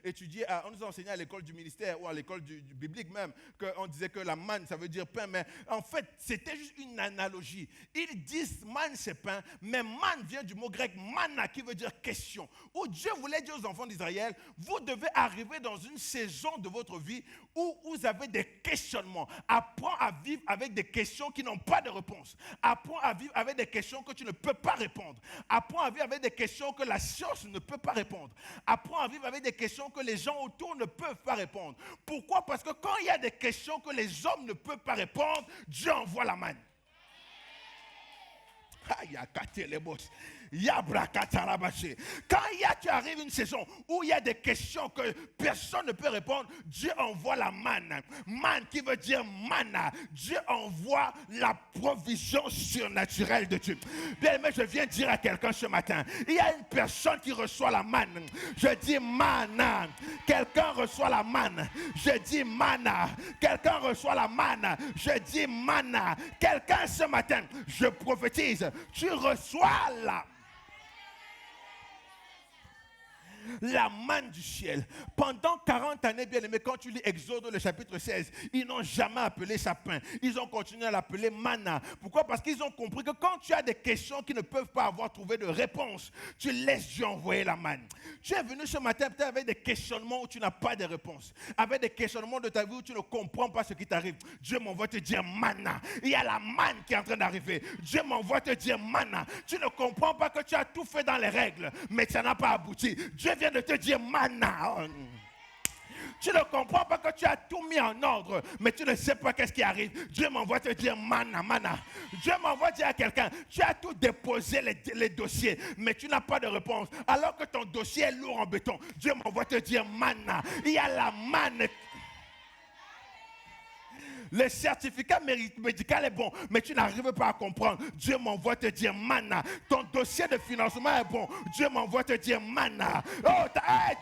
Speaker 1: étudié, on nous a enseigné à l'école du ministère ou à l'école du biblique même, qu'on disait que la manne, ça veut dire pain. Mais en fait, c'était juste une analogie. Ils disent manne, c'est pain, mais manne vient du mot grec manna, qui veut dire question. Où Dieu voulait dire aux enfants d'Israël, vous devez arriver dans une saison de votre vie où vous avez des questionnements. Apprends à vivre avec des questions qui n'ont pas de réponse. Apprends à vivre avec des questions que tu ne peux pas répondre. Apprends à vivre avec des questions que la science ne peut pas répondre. Apprends à vivre avec des questions que les gens autour ne peuvent pas répondre. Pourquoi? Parce que quand il y a des questions que les hommes ne peuvent pas répondre, Dieu envoie la manne. Quand tu arrives une saison où il y a des questions que personne ne peut répondre, Dieu envoie la manne. Manne qui veut dire manna. Dieu envoie la provision surnaturelle de Dieu. Bien, mais je viens dire à quelqu'un ce matin, il y a une personne qui reçoit la manne. Je dis manna. Quelqu'un reçoit la manne. Je dis manna. Quelqu'un reçoit la manne. Je dis manna. Quelqu'un ce matin, je prophétise, tu reçois la. La manne du ciel. Pendant 40 années, bien aimé, quand tu lis Exode, le chapitre 16, ils n'ont jamais appelé ça pain. Ils ont continué à l'appeler manna. Pourquoi? Parce qu'ils ont compris que quand tu as des questions qui ne peuvent pas avoir trouvé de réponse, tu laisses Dieu envoyer la manne. Tu es venu ce matin peut-être avec des questionnements où tu n'as pas de réponse. Avec des questionnements de ta vie où tu ne comprends pas ce qui t'arrive. Dieu m'envoie te dire manna. Il y a la manne qui est en train d'arriver. Dieu m'envoie te dire manna. Tu ne comprends pas que tu as tout fait dans les règles, mais ça n'a pas abouti. Dieu vient de te dire manna. Tu ne comprends pas que tu as tout mis en ordre, mais tu ne sais pas qu'est-ce qui arrive. Dieu m'envoie te dire manna, manna. Dieu m'envoie dire à quelqu'un, tu as tout déposé les dossiers, mais tu n'as pas de réponse. Alors que ton dossier est lourd en béton, Dieu m'envoie te dire manna. Il y a la manne. Le certificat médical est bon, mais tu n'arrives pas à comprendre. Dieu m'envoie te dire manna. Ton dossier de financement est bon. Dieu m'envoie te dire manna. Oh,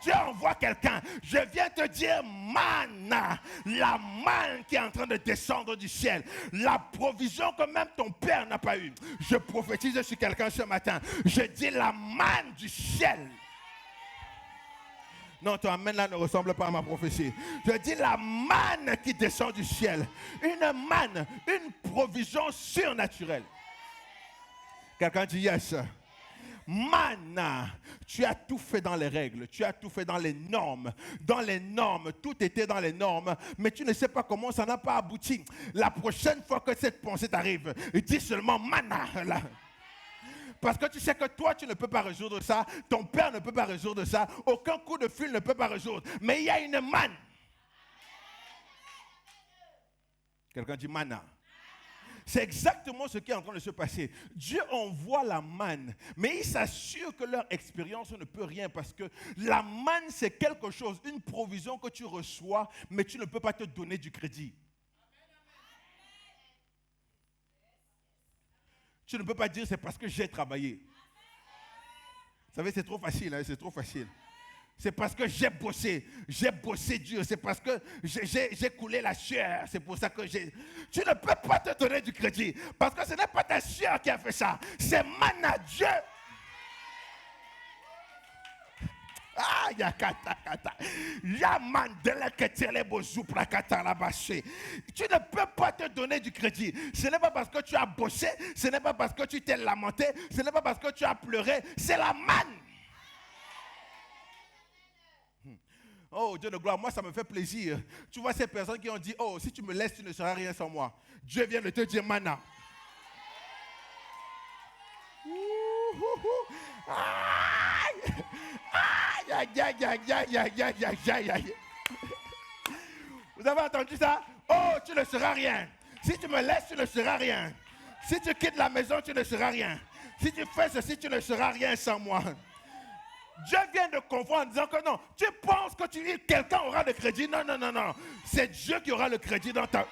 Speaker 1: Dieu envoie quelqu'un. Je viens te dire manna. La manne qui est en train de descendre du ciel. La provision que même ton père n'a pas eue. Je prophétise sur quelqu'un ce matin. Je dis la manne du ciel. Non, ton amen là ne ressemble pas à ma prophétie. Je dis la manne qui descend du ciel. Une manne, une provision surnaturelle. Quelqu'un dit yes. Manna, tu as tout fait dans les règles, tu as tout fait dans les normes. Dans les normes, tout était dans les normes, mais tu ne sais pas comment ça n'a pas abouti. La prochaine fois que cette pensée t'arrive, dis seulement manna. Parce que tu sais que toi, tu ne peux pas résoudre ça. Ton père ne peut pas résoudre ça. Aucun coup de fil ne peut pas résoudre. Mais il y a une manne. Quelqu'un dit manna. C'est exactement ce qui est en train de se passer. Dieu envoie la manne, mais il s'assure que leur expérience ne peut rien parce que la manne, c'est quelque chose, une provision que tu reçois, mais tu ne peux pas te donner du crédit. Tu ne peux pas dire c'est parce que j'ai travaillé. Vous savez, c'est trop facile, hein, c'est trop facile. C'est parce que j'ai bossé dur, c'est parce que j'ai coulé la sueur, c'est pour ça que j'ai... Tu ne peux pas te donner du crédit, parce que ce n'est pas ta sueur qui a fait ça, c'est manna Dieu. Ah, yakata kata. Yamandele ketele bozupra kata la baché. Tu ne peux pas te donner du crédit. Ce n'est pas parce que tu as bossé, ce n'est pas parce que tu t'es lamenté, ce n'est pas parce que tu as pleuré, c'est la manne. Oh Dieu de gloire, moi ça me fait plaisir. Tu vois ces personnes qui ont dit, oh si tu me laisses, tu ne seras rien sans moi. Dieu vient de te dire manna. Vous avez entendu ça? Oh, tu ne seras rien. Si tu me laisses, tu ne seras rien. Si tu quittes la maison, tu ne seras rien. Si tu fais ceci, tu ne seras rien sans moi. Dieu vient de confondre en disant que non, tu penses que quelqu'un aura le crédit. Non, non, non, non. C'est Dieu qui aura le crédit dans ta...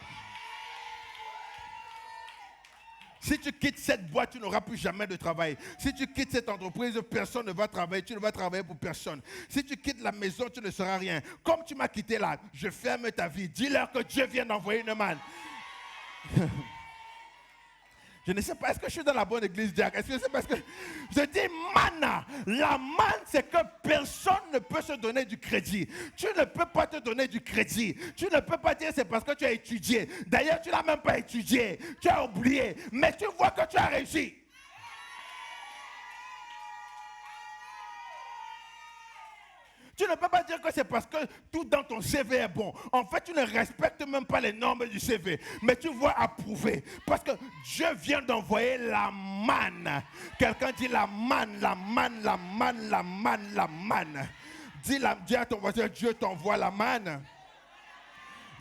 Speaker 1: Si tu quittes cette boîte, tu n'auras plus jamais de travail. Si tu quittes cette entreprise, personne ne va travailler. Tu ne vas travailler pour personne. Si tu quittes la maison, tu ne seras rien. Comme tu m'as quitté là, je ferme ta vie. Dis-leur que Dieu vient d'envoyer une manne. Je ne sais pas, est-ce que je suis dans la bonne église, Jack? Est-ce que c'est parce que je dis manna? La manne, c'est que personne ne peut se donner du crédit. Tu ne peux pas te donner du crédit. Tu ne peux pas dire c'est parce que tu as étudié. D'ailleurs, tu n'as même pas étudié. Tu as oublié. Mais tu vois que tu as réussi. Tu ne peux pas dire que c'est parce que tout dans ton CV est bon. En fait, tu ne respectes même pas les normes du CV. Mais tu vois approuver. Parce que Dieu vient d'envoyer la manne. Quelqu'un dit la manne, la manne, la manne, la manne, la manne. Dis à ton voisin, Dieu t'envoie la manne.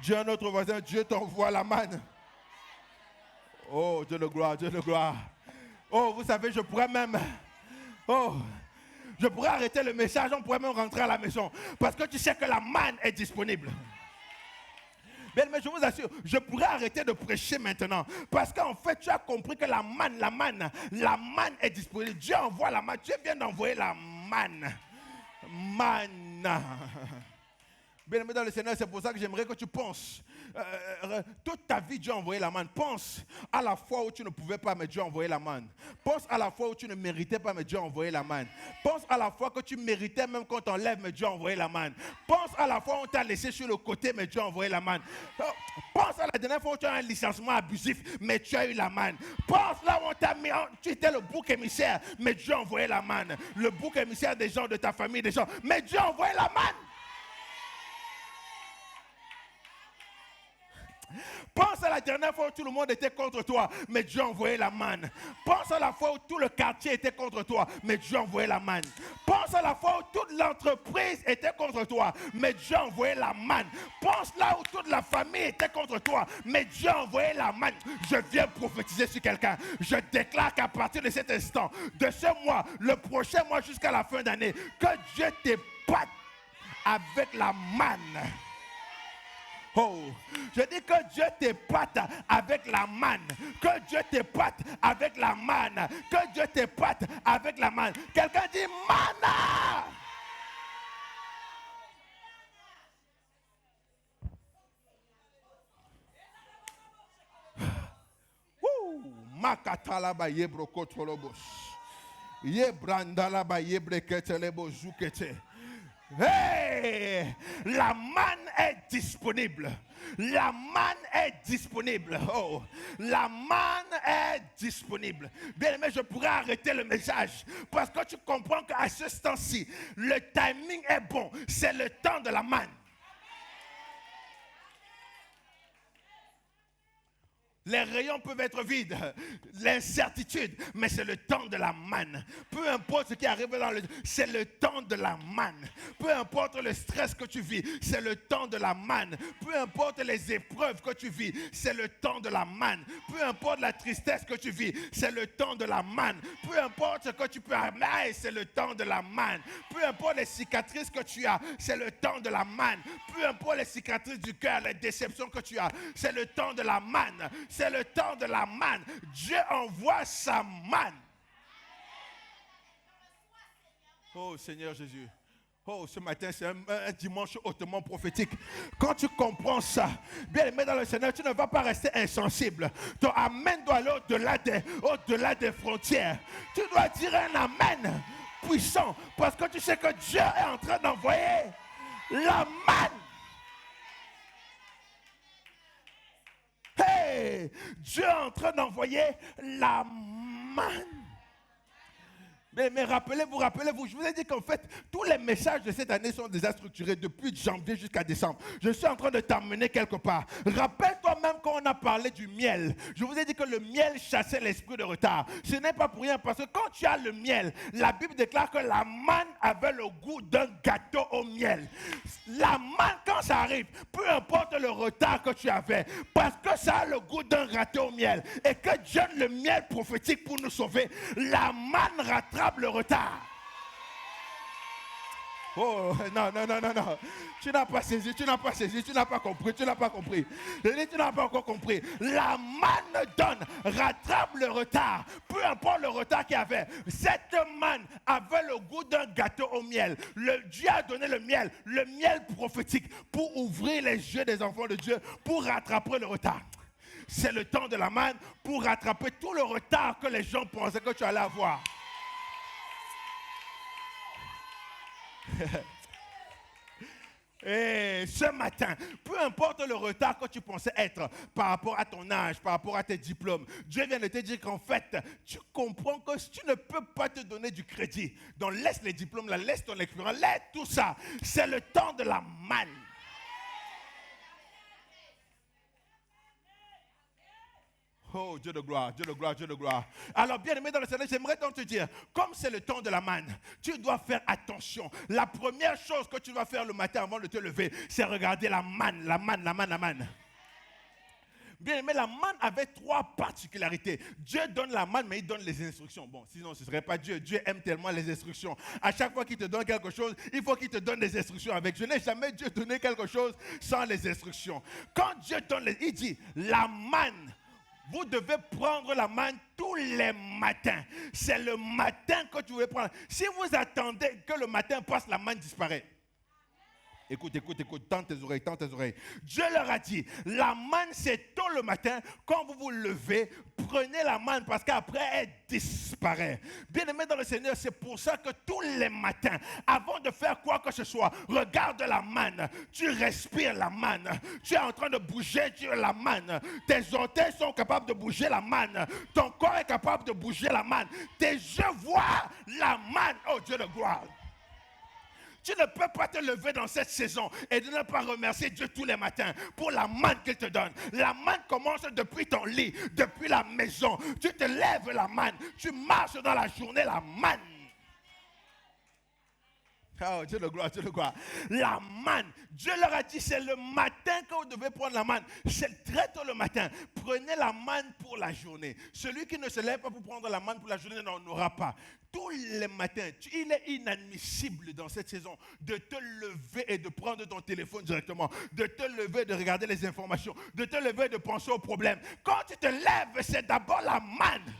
Speaker 1: Dis à notre voisin, Dieu t'envoie la manne. Oh, Dieu de gloire, Dieu de gloire. Oh, vous savez, je pourrais même... Oh... Je pourrais arrêter le message, on pourrait même rentrer à la maison. Parce que tu sais que la manne est disponible. Mais je vous assure, je pourrais arrêter de prêcher maintenant. Parce qu'en fait, tu as compris que la manne est disponible. Dieu envoie la manne. Dieu vient d'envoyer la manne. Manna. Bien-aimé dans le Seigneur, c'est pour ça que j'aimerais que tu penses. Toute ta vie, Dieu a envoyé la manne. Pense à la fois où tu ne pouvais pas, mais Dieu a envoyé la manne. Pense à la fois où tu ne méritais pas, mais Dieu a envoyé la manne. Pense à la fois que tu méritais même quand on t'enlève, mais Dieu a envoyé la manne. Pense à la fois où on t'a laissé sur le côté, mais Dieu a envoyé la manne. Pense à la dernière fois où tu as un licenciement abusif, mais tu as eu la manne. Pense là où on t'a mis, tu étais le bouc émissaire, mais Dieu a envoyé la manne. Le bouc émissaire des gens de ta famille, des gens, mais Dieu a envoyé la manne. Pense à la dernière fois où tout le monde était contre toi, mais Dieu a envoyé la manne. Pense à la fois où tout le quartier était contre toi, mais Dieu a envoyé la manne. Pense à la fois où toute l'entreprise était contre toi, mais Dieu a envoyé la manne. Pense là où toute la famille était contre toi, mais Dieu a envoyé la manne. Je viens prophétiser sur quelqu'un. Je déclare qu'à partir de cet instant, de ce mois, le prochain mois jusqu'à la fin d'année, que Dieu t'épate avec la manne. Oh, je dis que Dieu t'épate avec la manne. Que Dieu t'épate avec la manne. Que Dieu t'épate avec la manne. Quelqu'un dit manna. Makatala ba yebrokotolobos. Yebrandala ba yebreketelebo zukete. Hey, la manne est disponible. La manne est disponible. Oh, la manne est disponible. Bien aimé, je pourrais arrêter le message parce que tu comprends qu'à ce temps-ci, le timing est bon. C'est le temps de la manne. Les rayons peuvent être vides, l'incertitude, mais c'est le temps de la manne. Peu importe ce qui arrive dans le... C'est le temps de la manne. Peu importe le stress que tu vis, c'est le temps de la manne. Peu importe les épreuves que tu vis, c'est le temps de la manne. Peu importe la tristesse que tu vis, c'est le temps de la manne. Peu importe ce que tu peux avoir, c'est le temps de la manne. Peu importe les cicatrices que tu as, c'est le temps de la manne. Peu importe les cicatrices du cœur, les déceptions que tu as, c'est le temps de la manne. C'est le temps de la manne. Dieu envoie sa manne. Oh Seigneur Jésus. Oh, ce matin, c'est un dimanche hautement prophétique. Quand tu comprends ça, bien aimé dans le Seigneur, tu ne vas pas rester insensible. Ton amen doit aller au-delà des frontières. Tu dois dire un amen puissant parce que tu sais que Dieu est en train d'envoyer la manne. Hey, Dieu est en train d'envoyer la manne. Mais rappelez-vous, je vous ai dit qu'en fait, tous les messages de cette année sont déjà structurés depuis janvier jusqu'à décembre. Je suis en train de t'emmener quelque part. Rappelle-toi même quand on a parlé du miel. Je vous ai dit que le miel chassait l'esprit de retard. Ce n'est pas pour rien parce que quand tu as le miel, la Bible déclare que la manne avait le goût d'un gâteau au miel. La manne, quand ça arrive, peu importe le retard que tu avais, parce que ça a le goût d'un gâteau au miel et que Dieu donne le miel prophétique pour nous sauver, la manne rattrape le retard. Oh, non. Tu n'as pas saisi, tu n'as pas compris. Tu n'as pas encore compris. La manne donne, rattrape le retard. Peu importe le retard qu'il y avait. Cette manne avait le goût d'un gâteau au miel. Dieu a donné le miel prophétique pour ouvrir les yeux des enfants de Dieu, pour rattraper le retard. C'est le temps de la manne pour rattraper tout le retard que les gens pensaient que tu allais avoir. Et ce matin, peu importe le retard que tu pensais être par rapport à ton âge, par rapport à tes diplômes, Dieu vient de te dire qu'en fait, tu comprends que tu ne peux pas te donner du crédit. Donc laisse les diplômes, là, laisse ton expérience, laisse tout ça. C'est le temps de la manne. Oh, Dieu de gloire. Alors, bien aimé dans le Seigneur, j'aimerais donc te dire, comme c'est le temps de la manne, tu dois faire attention. La première chose que tu dois faire le matin avant de te lever, c'est regarder la manne. Bien aimé, la manne avait 3 particularités. Dieu donne la manne, mais il donne les instructions. Bon, sinon ce ne serait pas Dieu. Dieu aime tellement les instructions. À chaque fois qu'il te donne quelque chose, il faut qu'il te donne des instructions avec. Je n'ai jamais Dieu donné quelque chose sans les instructions. Quand Dieu donne, il dit, la manne. Vous devez prendre la manne tous les matins. C'est le matin que tu veux prendre. Si vous attendez que le matin passe, la manne disparaît. Écoute, écoute, écoute, tends tes oreilles, tends tes oreilles. Dieu leur a dit, la manne c'est tôt le matin, quand vous vous levez, prenez la manne parce qu'après elle disparaît. Bien-aimé dans le Seigneur, c'est pour ça que tous les matins, avant de faire quoi que ce soit, regarde la manne, tu respires la manne, tu es en train de bouger la manne, tes orteils sont capables de bouger la manne, ton corps est capable de bouger la manne, tes yeux voient la manne, oh Dieu de gloire. Tu ne peux pas te lever dans cette saison et de ne pas remercier Dieu tous les matins pour la manne qu'il te donne. La manne commence depuis ton lit, depuis la maison. Tu te lèves la manne, tu marches dans la journée la manne. Oh, Dieu de gloire, Dieu de gloire. La manne, Dieu leur a dit, c'est le matin que vous devez prendre la manne. C'est très tôt le matin. Prenez la manne pour la journée. Celui qui ne se lève pas pour prendre la manne pour la journée n'en aura pas. Tous les matins, il est inadmissible dans cette saison de te lever et de prendre ton téléphone directement, de te lever, de regarder les informations, de te lever et de penser aux problèmes. Quand tu te lèves, c'est d'abord la manne.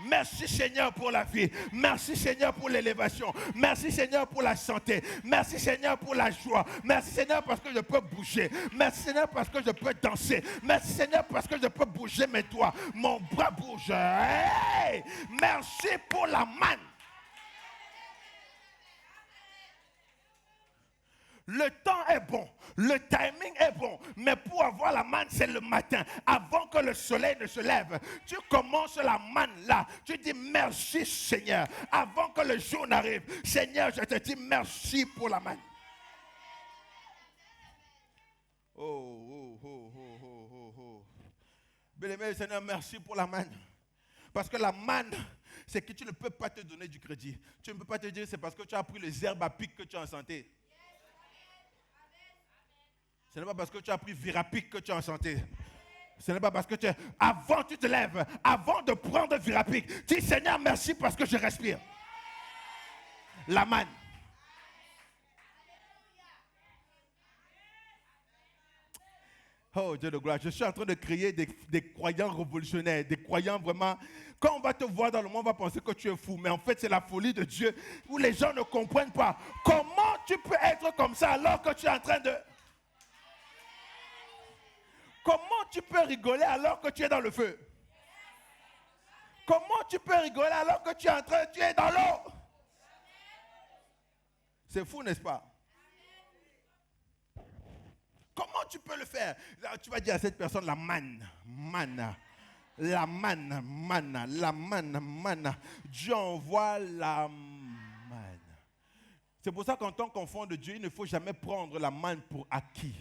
Speaker 1: Merci Seigneur pour la vie. Merci Seigneur pour l'élévation. Merci Seigneur pour la santé. Merci Seigneur pour la joie. Merci Seigneur parce que je peux bouger. Merci Seigneur parce que je peux danser. Merci Seigneur parce que je peux bouger mes doigts. Mon bras bouge. Hey! Merci pour la manne. Le temps est bon, le timing est bon, mais pour avoir la manne, c'est le matin, avant que le soleil ne se lève. Tu commences la manne là, tu dis merci Seigneur, avant que le jour n'arrive. Seigneur, je te dis merci pour la manne. Bien-aimé Seigneur, merci pour la manne. Parce que la manne, c'est que tu ne peux pas te donner du crédit. Tu ne peux pas te dire c'est parce que tu as pris les herbes à pic que tu es en santé. Ce n'est pas parce que tu as pris Virapic que tu es en santé. Ce n'est pas parce que tu es... Avant tu te lèves, avant de prendre Virapic, dis Seigneur merci parce que je respire. La manne. Oh Dieu de gloire, je suis en train de créer des croyants révolutionnaires, des croyants vraiment... Quand on va te voir dans le monde, on va penser que tu es fou. Mais en fait, c'est la folie de Dieu où les gens ne comprennent pas. Comment tu peux être comme ça alors que tu es en train de... Comment tu peux rigoler alors que tu es dans le feu? Comment tu peux rigoler alors que tu es dans l'eau? C'est fou, n'est-ce pas? Comment tu peux le faire? Là, tu vas dire à cette personne la manne. La manne. Dieu envoie la manne. C'est pour ça qu'en tant qu'enfant de Dieu, il ne faut jamais prendre la manne pour acquis.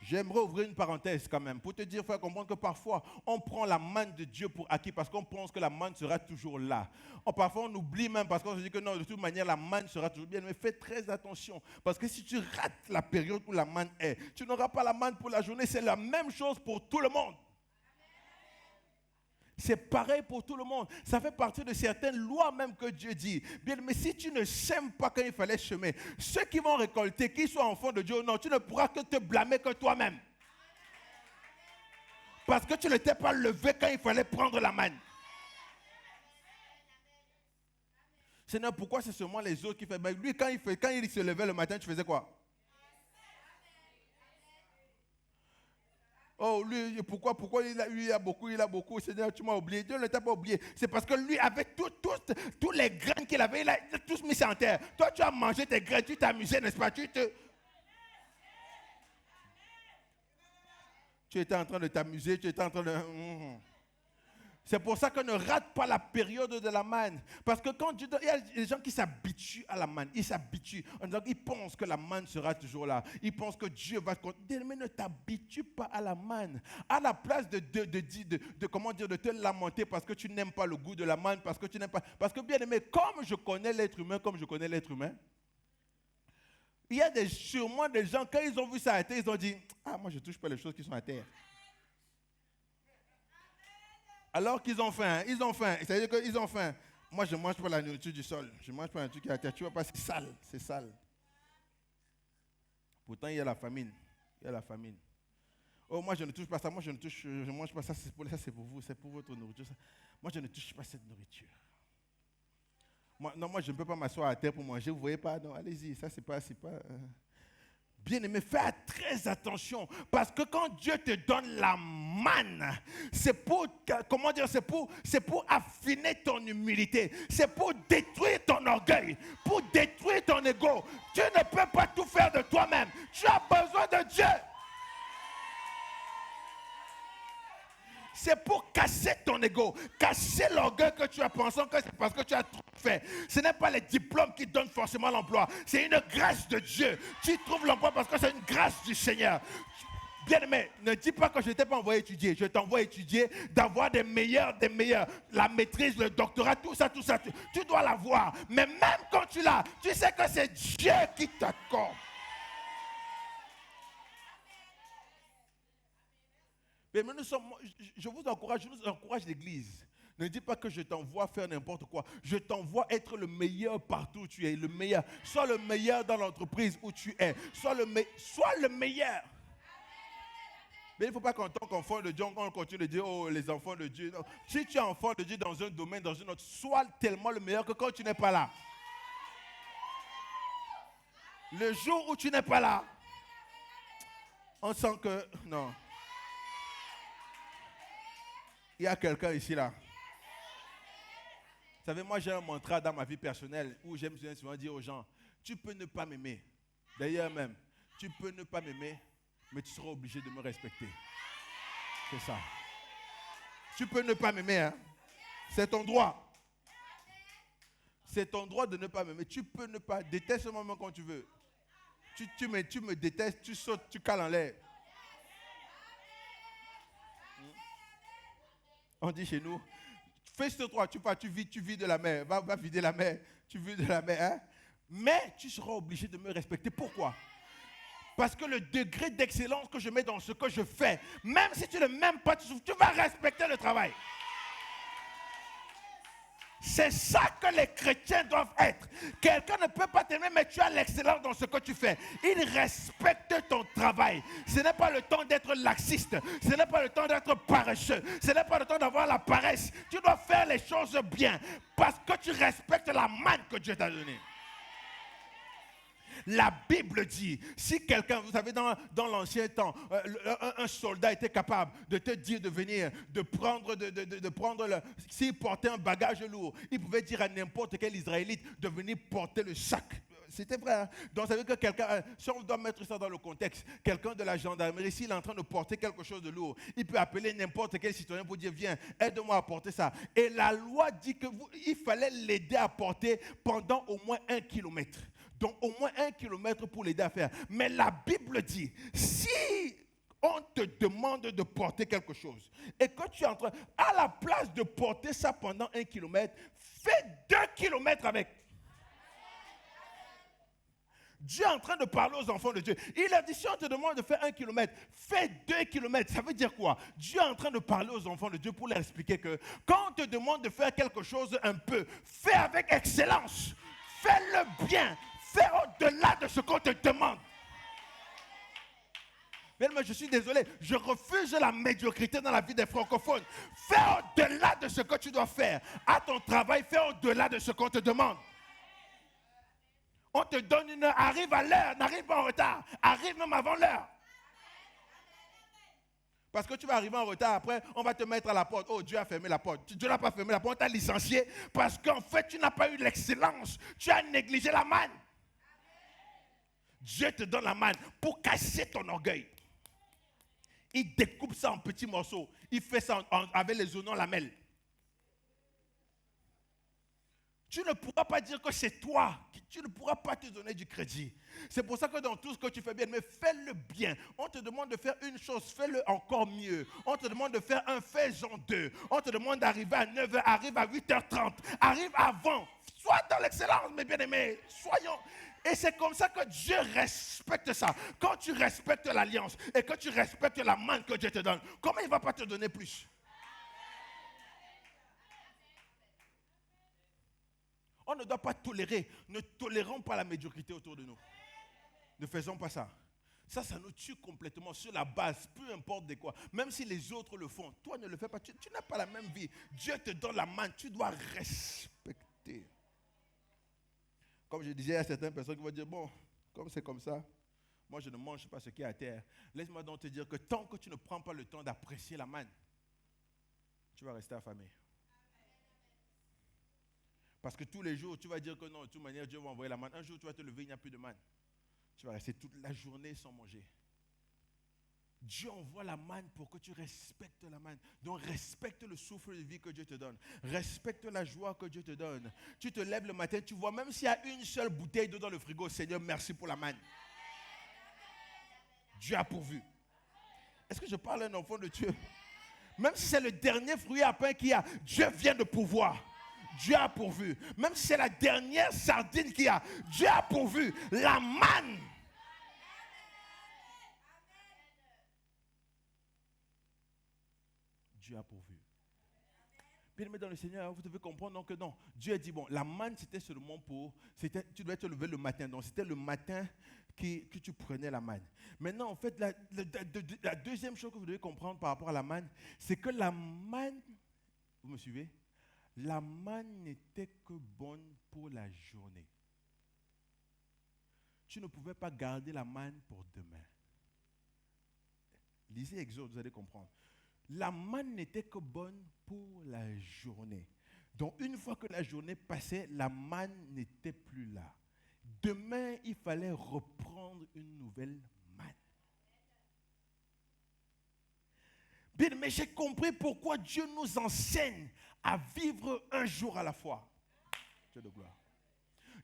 Speaker 1: J'aimerais ouvrir une parenthèse quand même pour te dire, faire comprendre que parfois, on prend la manne de Dieu pour acquis parce qu'on pense que la manne sera toujours là. Parfois, on oublie même parce qu'on se dit que non, de toute manière, la manne sera toujours bien. Mais fais très attention parce que si tu rates la période où la manne est, tu n'auras pas la manne pour la journée. C'est la même chose pour tout le monde. C'est pareil pour tout le monde. Ça fait partie de certaines lois même que Dieu dit. Bien, mais si tu ne sèmes pas quand il fallait semer, ceux qui vont récolter, qu'ils soient enfants de Dieu ou non, tu ne pourras que te blâmer que toi-même. Parce que tu ne t'es pas levé quand il fallait prendre la manne. Seigneur, pourquoi c'est seulement les autres qui font? Ben, lui, quand il se levait le matin, tu faisais quoi? Oh, lui, pourquoi lui, il a beaucoup. Seigneur, tu m'as oublié. Dieu ne t'a pas oublié. C'est parce que lui, avec tous les graines qu'il avait, il a tous mis en terre. Toi, tu as mangé tes graines, tu t'amusais, n'est-ce pas? Tu étais en train de t'amuser, tu étais en train de... C'est pour ça qu'on ne rate pas la période de la manne. Parce que quand Dieu... Il y a des gens qui s'habituent à la manne. Ils s'habituent. Ils pensent que la manne sera toujours là. Ils pensent que Dieu va... Mais ne t'habitue pas à la manne. À la place de te lamenter parce que tu n'aimes pas le goût de la manne, parce que tu n'aimes pas... Parce que bien aimé, comme je connais l'être humain, il y a sûrement des gens, quand ils ont vu ça à terre, ils ont dit, ah, moi je ne touche pas les choses qui sont à terre. Alors qu'ils ont faim, c'est-à-dire qu'ils ont faim. Moi, je ne mange pas la nourriture du sol. Je ne mange pas la nourriture qui est à terre. Tu vois pas, c'est sale. Pourtant, il y a la famine. Oh, moi, je ne touche pas ça. Moi, je ne mange pas ça. Ça, c'est pour vous. C'est pour votre nourriture. Moi, je ne touche pas cette nourriture. Moi, je ne peux pas m'asseoir à terre pour manger. Vous ne voyez pas? Non, allez-y. Ça, c'est pas. Bien-aimé, fais très attention. Parce que quand Dieu te donne la manne, c'est pour, comment dire, c'est pour affiner ton humilité. C'est pour détruire ton orgueil, pour détruire ton ego. Tu ne peux pas tout faire de toi-même. Tu as besoin de Dieu. C'est pour casser ton ego, casser l'orgueil que tu as pensé que c'est parce que tu as trop fait. Ce n'est pas les diplômes qui donnent forcément l'emploi. C'est une grâce de Dieu. Tu trouves l'emploi parce que c'est une grâce du Seigneur. Bien-aimé, ne dis pas que je ne t'ai pas envoyé étudier. Je t'envoie étudier, d'avoir des meilleurs. La maîtrise, le doctorat, tout ça. Tu dois l'avoir. Mais même quand tu l'as, tu sais que c'est Dieu qui t'accorde. Mais je vous encourage l'Église. Ne dis pas que je t'envoie faire n'importe quoi. Je t'envoie être le meilleur partout où tu es, le meilleur. Sois le meilleur dans l'entreprise où tu es. Sois le meilleur. Mais il ne faut pas qu'en tant qu'enfant de Dieu, on continue de dire, oh, les enfants de Dieu. Non. Si tu es enfant de Dieu dans un domaine, dans un autre, sois tellement le meilleur que quand tu n'es pas là. Le jour où tu n'es pas là, on sent que, non. Il y a quelqu'un ici, là. Vous savez, moi, j'ai un mantra dans ma vie personnelle où j'aime souvent dire aux gens, tu peux ne pas m'aimer. D'ailleurs même, tu peux ne pas m'aimer, mais tu seras obligé de me respecter. C'est ça. Tu peux ne pas m'aimer, hein. C'est ton droit. C'est ton droit de ne pas m'aimer. Tu peux ne pas, déteste-moi même quand tu veux. Tu me détestes, tu sautes, tu cales en l'air. On dit chez nous, fais-toi, tu vis de la mer, va vider la mer, tu vis de la mer, hein? Mais tu seras obligé de me respecter. Pourquoi? Parce que le degré d'excellence que je mets dans ce que je fais, même si tu ne m'aimes pas, tu vas respecter le travail. C'est ça que les chrétiens doivent être. Quelqu'un ne peut pas t'aimer, mais tu as l'excellence dans ce que tu fais. Il respecte ton travail. Ce n'est pas le temps d'être laxiste. Ce n'est pas le temps d'être paresseux. Ce n'est pas le temps d'avoir la paresse. Tu dois faire les choses bien parce que tu respectes la manne que Dieu t'a donnée. La Bible dit, si quelqu'un, vous savez, dans l'ancien temps, un soldat était capable de te dire de venir, de prendre s'il portait un bagage lourd, il pouvait dire à n'importe quel Israélite de venir porter le sac. C'était vrai. Hein? Donc, ça veut dire que quelqu'un, si on doit mettre ça dans le contexte, quelqu'un de la gendarmerie, s'il est en train de porter quelque chose de lourd, il peut appeler n'importe quel citoyen pour dire, viens, aide-moi à porter ça. Et la loi dit qu'il fallait l'aider à porter pendant au moins 1 kilomètre. Donc, au moins 1 kilomètre pour l'aider à faire. Mais la Bible dit, si on te demande de porter quelque chose et que tu es en train, à la place de porter ça pendant 1 kilomètre, fais 2 kilomètres avec. Dieu est en train de parler aux enfants de Dieu. Il a dit, si on te demande de faire 1 kilomètre, fais 2 kilomètres. Ça veut dire quoi? Dieu est en train de parler aux enfants de Dieu pour leur expliquer que quand on te demande de faire quelque chose un peu, fais avec excellence. Fais-le bien. Fais au-delà de ce qu'on te demande. Mais je suis désolé, je refuse la médiocrité dans la vie des francophones. Fais au-delà de ce que tu dois faire. À ton travail, fais au-delà de ce qu'on te demande. On te donne une heure, arrive à l'heure, n'arrive pas en retard. Arrive même avant l'heure. Parce que tu vas arriver en retard, après, on va te mettre à la porte. Oh, Dieu a fermé la porte. Dieu n'a pas fermé la porte, on t'a licencié parce qu'en fait, tu n'as pas eu l'excellence. Tu as négligé la manne. Dieu te donne la manne pour casser ton orgueil. Il découpe ça en petits morceaux. Il fait ça avec les oignons lamelles. Tu ne pourras pas dire que c'est toi. Tu ne pourras pas te donner du crédit. C'est pour ça que dans tout ce que tu fais bien, mais fais-le bien. On te demande de faire une chose, fais-le encore mieux. On te demande de faire un, fais-en deux. On te demande d'arriver à 9h, arrive à 8h30. Arrive avant. Sois dans l'excellence, mes bien-aimés. Soyons... Et c'est comme ça que Dieu respecte ça. Quand tu respectes l'alliance et que tu respectes la manne que Dieu te donne, comment il ne va pas te donner plus? On ne doit pas tolérer. Ne tolérons pas la médiocrité autour de nous. Ne faisons pas ça. Ça nous tue complètement sur la base, peu importe de quoi. Même si les autres le font, toi ne le fais pas. Tu n'as pas la même vie. Dieu te donne la manne, tu dois respecter. Comme je disais à certaines personnes qui vont dire, bon, comme c'est comme ça, moi je ne mange pas ce qui est à terre. Laisse-moi donc te dire que tant que tu ne prends pas le temps d'apprécier la manne, tu vas rester affamé. Parce que tous les jours, tu vas dire que non, de toute manière, Dieu va envoyer la manne. Un jour, tu vas te lever, il n'y a plus de manne. Tu vas rester toute la journée sans manger. Dieu envoie la manne pour que tu respectes la manne. Donc respecte le souffle de vie que Dieu te donne. Respecte la joie que Dieu te donne. Tu te lèves le matin, tu vois, même s'il y a une seule bouteille d'eau dans le frigo, Seigneur, merci pour la manne. Dieu a pourvu. Est-ce que je parle à un enfant de Dieu? Même si c'est le dernier fruit à pain qu'il y a, Dieu vient de pourvoir. Dieu a pourvu. Même si c'est la dernière sardine qu'il y a, Dieu a pourvu. La manne. Dieu a pourvu. Bien-aimé dans le Seigneur, vous devez comprendre donc que non. Dieu a dit, bon, la manne, c'était seulement pour... tu devais te lever le matin. Donc, c'était le matin que tu prenais la manne. Maintenant, en fait, la deuxième chose que vous devez comprendre par rapport à la manne, c'est que la manne... Vous me suivez? La manne n'était que bonne pour la journée. Tu ne pouvais pas garder la manne pour demain. Lisez Exode, vous allez comprendre. La manne n'était que bonne pour la journée. Donc, une fois que la journée passait, la manne n'était plus là. Demain, il fallait reprendre une nouvelle manne. Bien, mais j'ai compris pourquoi Dieu nous enseigne à vivre un jour à la fois. Dieu de gloire.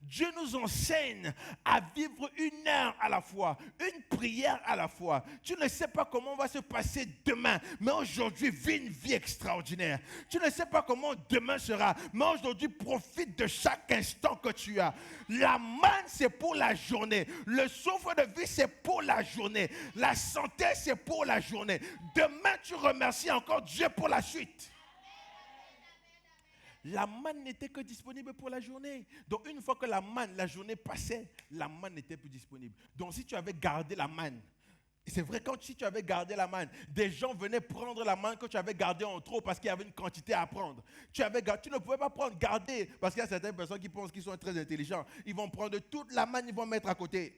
Speaker 1: Dieu nous enseigne à vivre une heure à la fois, une prière à la fois. Tu ne sais pas comment va se passer demain, mais aujourd'hui, vis une vie extraordinaire. Tu ne sais pas comment demain sera, mais aujourd'hui, profite de chaque instant que tu as. La manne, c'est pour la journée. Le souffle de vie, c'est pour la journée. La santé, c'est pour la journée. Demain, tu remercies encore Dieu pour la suite. La manne n'était que disponible pour la journée. Donc une fois que la journée passait, la manne n'était plus disponible. Donc si tu avais gardé la manne, c'est vrai, si tu avais gardé la manne, des gens venaient prendre la manne que tu avais gardée en trop parce qu'il y avait une quantité à prendre. Tu ne pouvais pas garder, parce qu'il y a certaines personnes qui pensent qu'ils sont très intelligents. Ils vont prendre toute la manne, ils vont mettre à côté.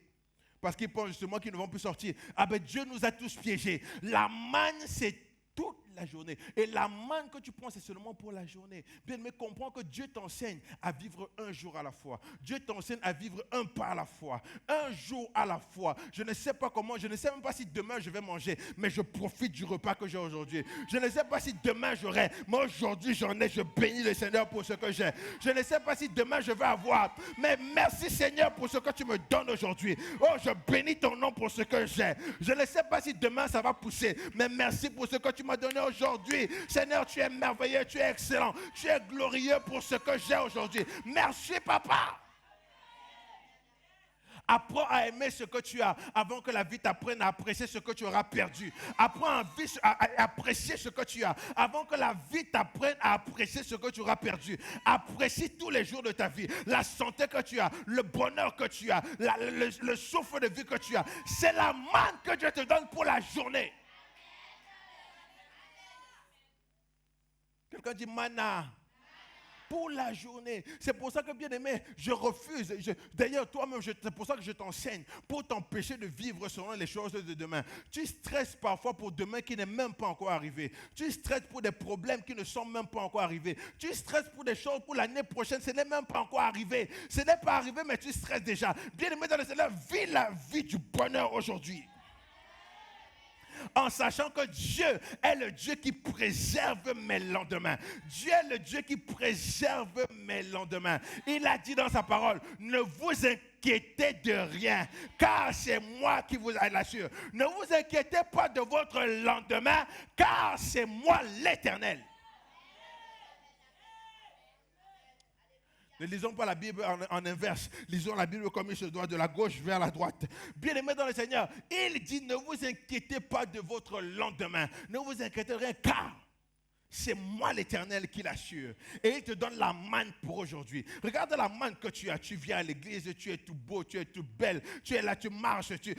Speaker 1: Parce qu'ils pensent justement qu'ils ne vont plus sortir. Ah ben Dieu nous a tous piégés. La manne, c'est toute la journée. Et la manne que tu prends, c'est seulement pour la journée. Bien, mais comprends que Dieu t'enseigne à vivre un jour à la fois. Dieu t'enseigne à vivre un pas à la fois. Un jour à la fois. Je ne sais pas comment, je ne sais même pas si demain je vais manger, mais je profite du repas que j'ai aujourd'hui. Je ne sais pas si demain j'aurai, mais aujourd'hui j'en ai, je bénis le Seigneur pour ce que j'ai. Je ne sais pas si demain je vais avoir, mais merci Seigneur pour ce que tu me donnes aujourd'hui. Oh, je bénis ton nom pour ce que j'ai. Je ne sais pas si demain ça va pousser, mais merci pour ce que tu m'as donné aujourd'hui. Seigneur, tu es merveilleux, tu es excellent, tu es glorieux pour ce que j'ai aujourd'hui. Merci, papa. Apprends à aimer ce que tu as avant que la vie t'apprenne à apprécier ce que tu auras perdu. Apprends à apprécier ce que tu as avant que la vie t'apprenne à apprécier ce que tu auras perdu. Apprécie tous les jours de ta vie, la santé que tu as, le bonheur que tu as, le souffle de vie que tu as. C'est la manne que Dieu te donne pour la journée. Quelqu'un dit manna. Pour la journée. C'est pour ça que, bien aimé, je refuse. D'ailleurs, toi-même, c'est pour ça que je t'enseigne, pour t'empêcher de vivre selon les choses de demain. Tu stresses parfois pour demain qui n'est même pas encore arrivé. Tu stresses pour des problèmes qui ne sont même pas encore arrivés. Tu stresses pour des choses pour l'année prochaine, ce n'est même pas encore arrivé. Ce n'est pas arrivé, mais tu stresses déjà. Bien aimé dans le Seigneur, vis la vie du bonheur aujourd'hui. En sachant que Dieu est le Dieu qui préserve mes lendemains. Dieu est le Dieu qui préserve mes lendemains. Il a dit dans sa parole, ne vous inquiétez de rien, car c'est moi qui vous l'assure. Ne vous inquiétez pas de votre lendemain, car c'est moi l'Éternel. Ne lisons pas la Bible en inverse. Lisons la Bible comme il se doit, de la gauche vers la droite. Bien-aimés dans le Seigneur, il dit, ne vous inquiétez pas de votre lendemain. Ne vous inquiétez de rien, car C'est moi l'Éternel qui l'assure. Et il te donne la manne pour aujourd'hui. Regarde la manne que tu as. Tu viens à l'église, tu es tout beau, tu es tout belle. Tu es là, tu marches, tu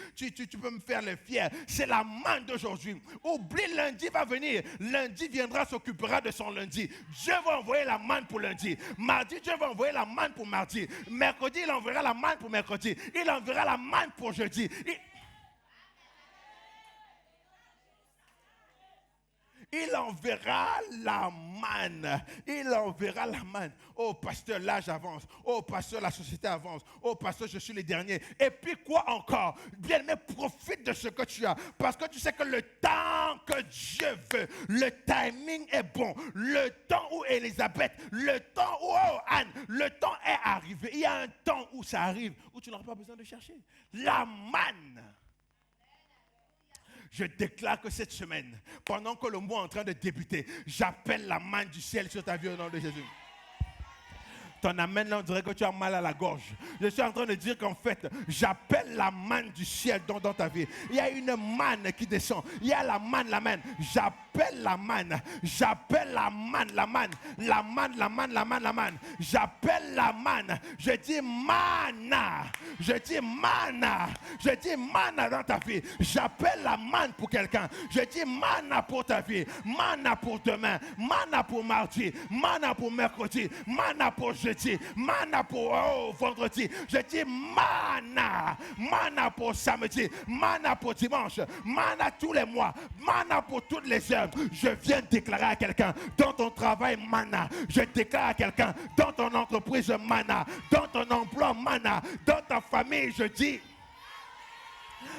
Speaker 1: peux me faire le fier. C'est la manne d'aujourd'hui. Oublie, lundi va venir. Lundi viendra, s'occupera de son lundi. Dieu va envoyer la manne pour lundi. Mardi, Dieu va envoyer la manne pour mardi. Mercredi, il enverra la manne pour mercredi. Il enverra la manne pour jeudi. Il enverra la manne. Il enverra la manne. Oh, pasteur, l'âge avance. Oh, pasteur, la société avance. Oh, pasteur, je suis le dernier. Et puis quoi encore? Bien-aimé, profite de ce que tu as. Parce que tu sais que le temps que Dieu veut, le timing est bon. Le temps où Élisabeth, le temps où Anne, le temps est arrivé. Il y a un temps où ça arrive, où tu n'auras pas besoin de chercher. La manne. Je déclare que cette semaine, pendant que le mois est en train de débuter, j'appelle la manne du ciel sur ta vie au nom de Jésus. Ton amen là, on dirait que tu as mal à la gorge. Je suis en train de dire qu'en fait, j'appelle la manne du ciel dans ta vie. Il y a une manne qui descend. Il y a la manne. J'appelle la manne. J'appelle la manne. J'appelle la manne. Je dis manna. Je dis manna. Je dis manna dans ta vie. J'appelle la manne pour quelqu'un. Je dis manna pour ta vie. Manna pour demain. Manna pour mardi. Manna pour mercredi. Manna pour jeudi. Manna pour vendredi. Je dis manna. Manna pour samedi. Manna pour dimanche. Manna tous les mois. Manna pour toutes les heures. Je viens déclarer à quelqu'un dans ton travail manna. Je déclare à quelqu'un dans ton entreprise manna. Dans ton emploi manna. Dans ta famille je dis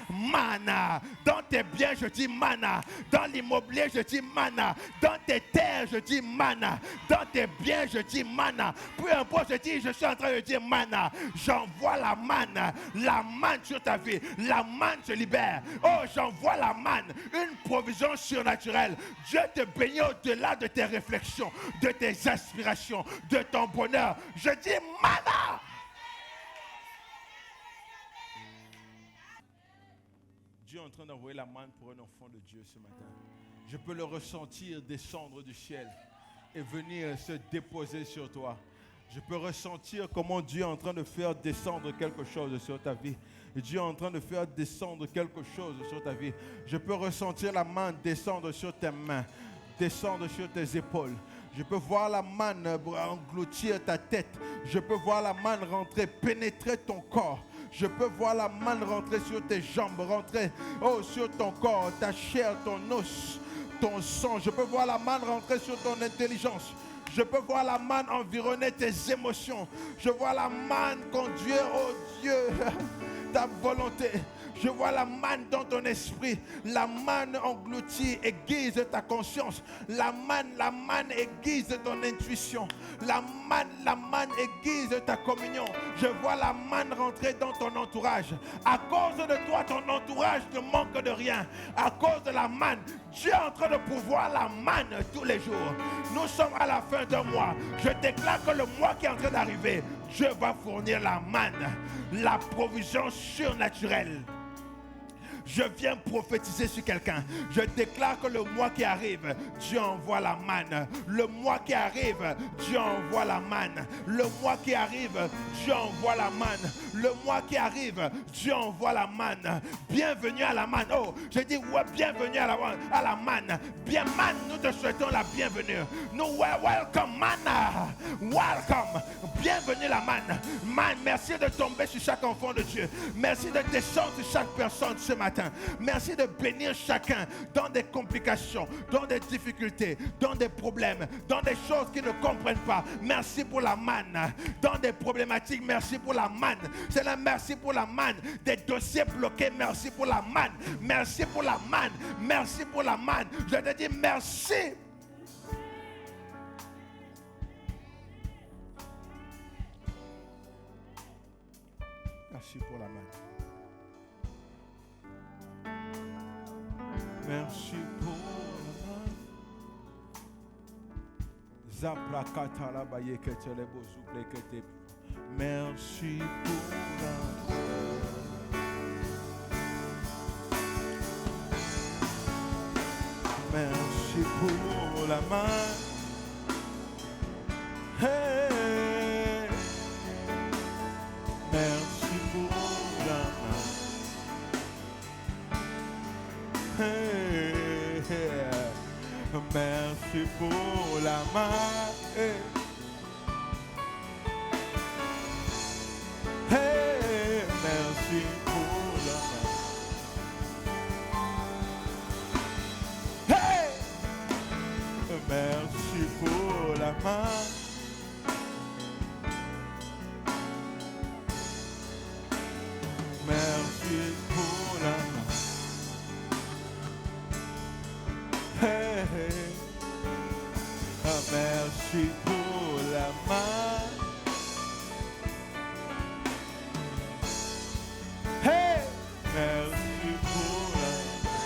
Speaker 1: manna. Dans tes biens, je dis manna. Dans l'immobilier, je dis manna. Dans tes terres, je dis manna. Dans tes biens, je dis manna. Peu importe, je suis en train de dire manna. J'envoie la manne. La manne sur ta vie. La manne se libère. Oh, j'envoie la manne. Une provision surnaturelle. Dieu te bénit au-delà de tes réflexions, de tes aspirations, de ton bonheur. Je dis manna. Dieu est en train d'envoyer la manne pour un enfant de Dieu ce matin. Je peux le ressentir descendre du ciel et venir se déposer sur toi. Je peux ressentir comment Dieu est en train de faire descendre quelque chose sur ta vie. Et Dieu est en train de faire descendre quelque chose sur ta vie. Je peux ressentir la manne descendre sur tes mains, descendre sur tes épaules. Je peux voir la manne engloutir ta tête. Je peux voir la manne rentrer, pénétrer ton corps. Je peux voir la manne rentrer sur tes jambes, rentrer sur ton corps, ta chair, ton os, ton sang. Je peux voir la manne rentrer sur ton intelligence. Je peux voir la manne environner tes émotions. Je vois la manne conduire, oh Dieu, ta volonté. Je vois la manne dans ton esprit. La manne engloutit, aiguise ta conscience. La manne aiguise ton intuition. La manne aiguise ta communion. Je vois la manne rentrer dans ton entourage. À cause de toi, ton entourage ne manque de rien. À cause de la manne, Dieu est en train de pourvoir la manne tous les jours. Nous sommes à la fin d'un mois. Je déclare que le mois qui est en train d'arriver, Dieu va fournir la manne, la provision surnaturelle. Je viens prophétiser sur quelqu'un. Je déclare que le mois qui arrive, Dieu envoie la manne. Le mois qui arrive, Dieu envoie la manne. Le mois qui arrive, Dieu envoie la manne. Le mois qui arrive, Dieu envoie la manne. Bienvenue à la manne. Oh, je dis ouais, bienvenue à la manne. Bien manne, nous te souhaitons la bienvenue. Nous welcome manna. Welcome. Bienvenue la manne. Manne, merci de tomber sur chaque enfant de Dieu. Merci de descendre sur chaque personne ce matin. Merci de bénir chacun dans des complications, dans des difficultés, dans des problèmes, dans des choses qu'ils ne comprennent pas. Merci pour la manne. Dans des problématiques, merci pour la manne. C'est là, merci pour la manne. Des dossiers bloqués, merci pour la manne. Merci pour la manne. Merci pour la manne. Je te dis merci. Merci pour la manne. Merci pour la manne. Zaprakata la baye que tu les beaux souple que tu. Merci pour la manne. Merci pour la main. Hey. Merci pour la main. Hey. Merci pour la main. Hey. Hey. Merci pour la main. Hey. Merci pour la main. Merci pour la main. Hey, hey. Merci pour la main. Hey, merci pour la main.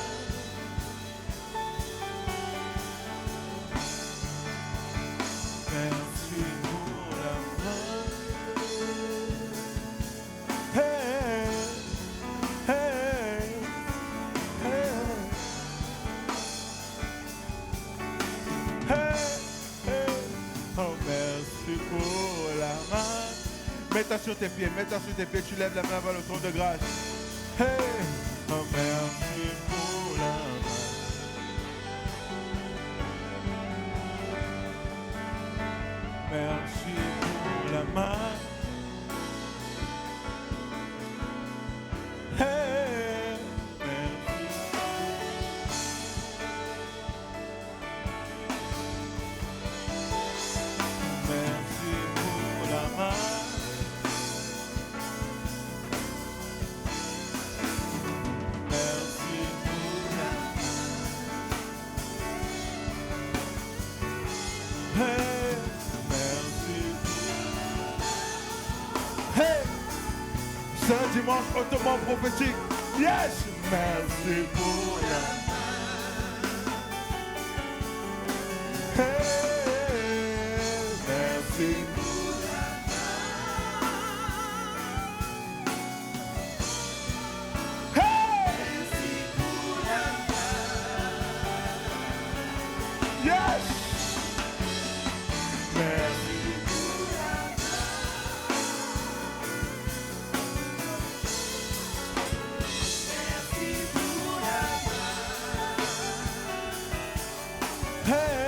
Speaker 1: Merci pour la main. Hey, hey, hey. Hey, hey. Oh, merci pour la main. Mets-toi sur tes pieds, tu lèves la main vers le trône de grâce. Hey, oh, merci pour la main. Merci pour la main. Hey, merci. Merci pour la main. Merci pour la main. Hey, merci. Hey, c'est un dimanche hautement prophétique. Yes, merci pour la main. Hey, merci. Yes! Merci. Hey!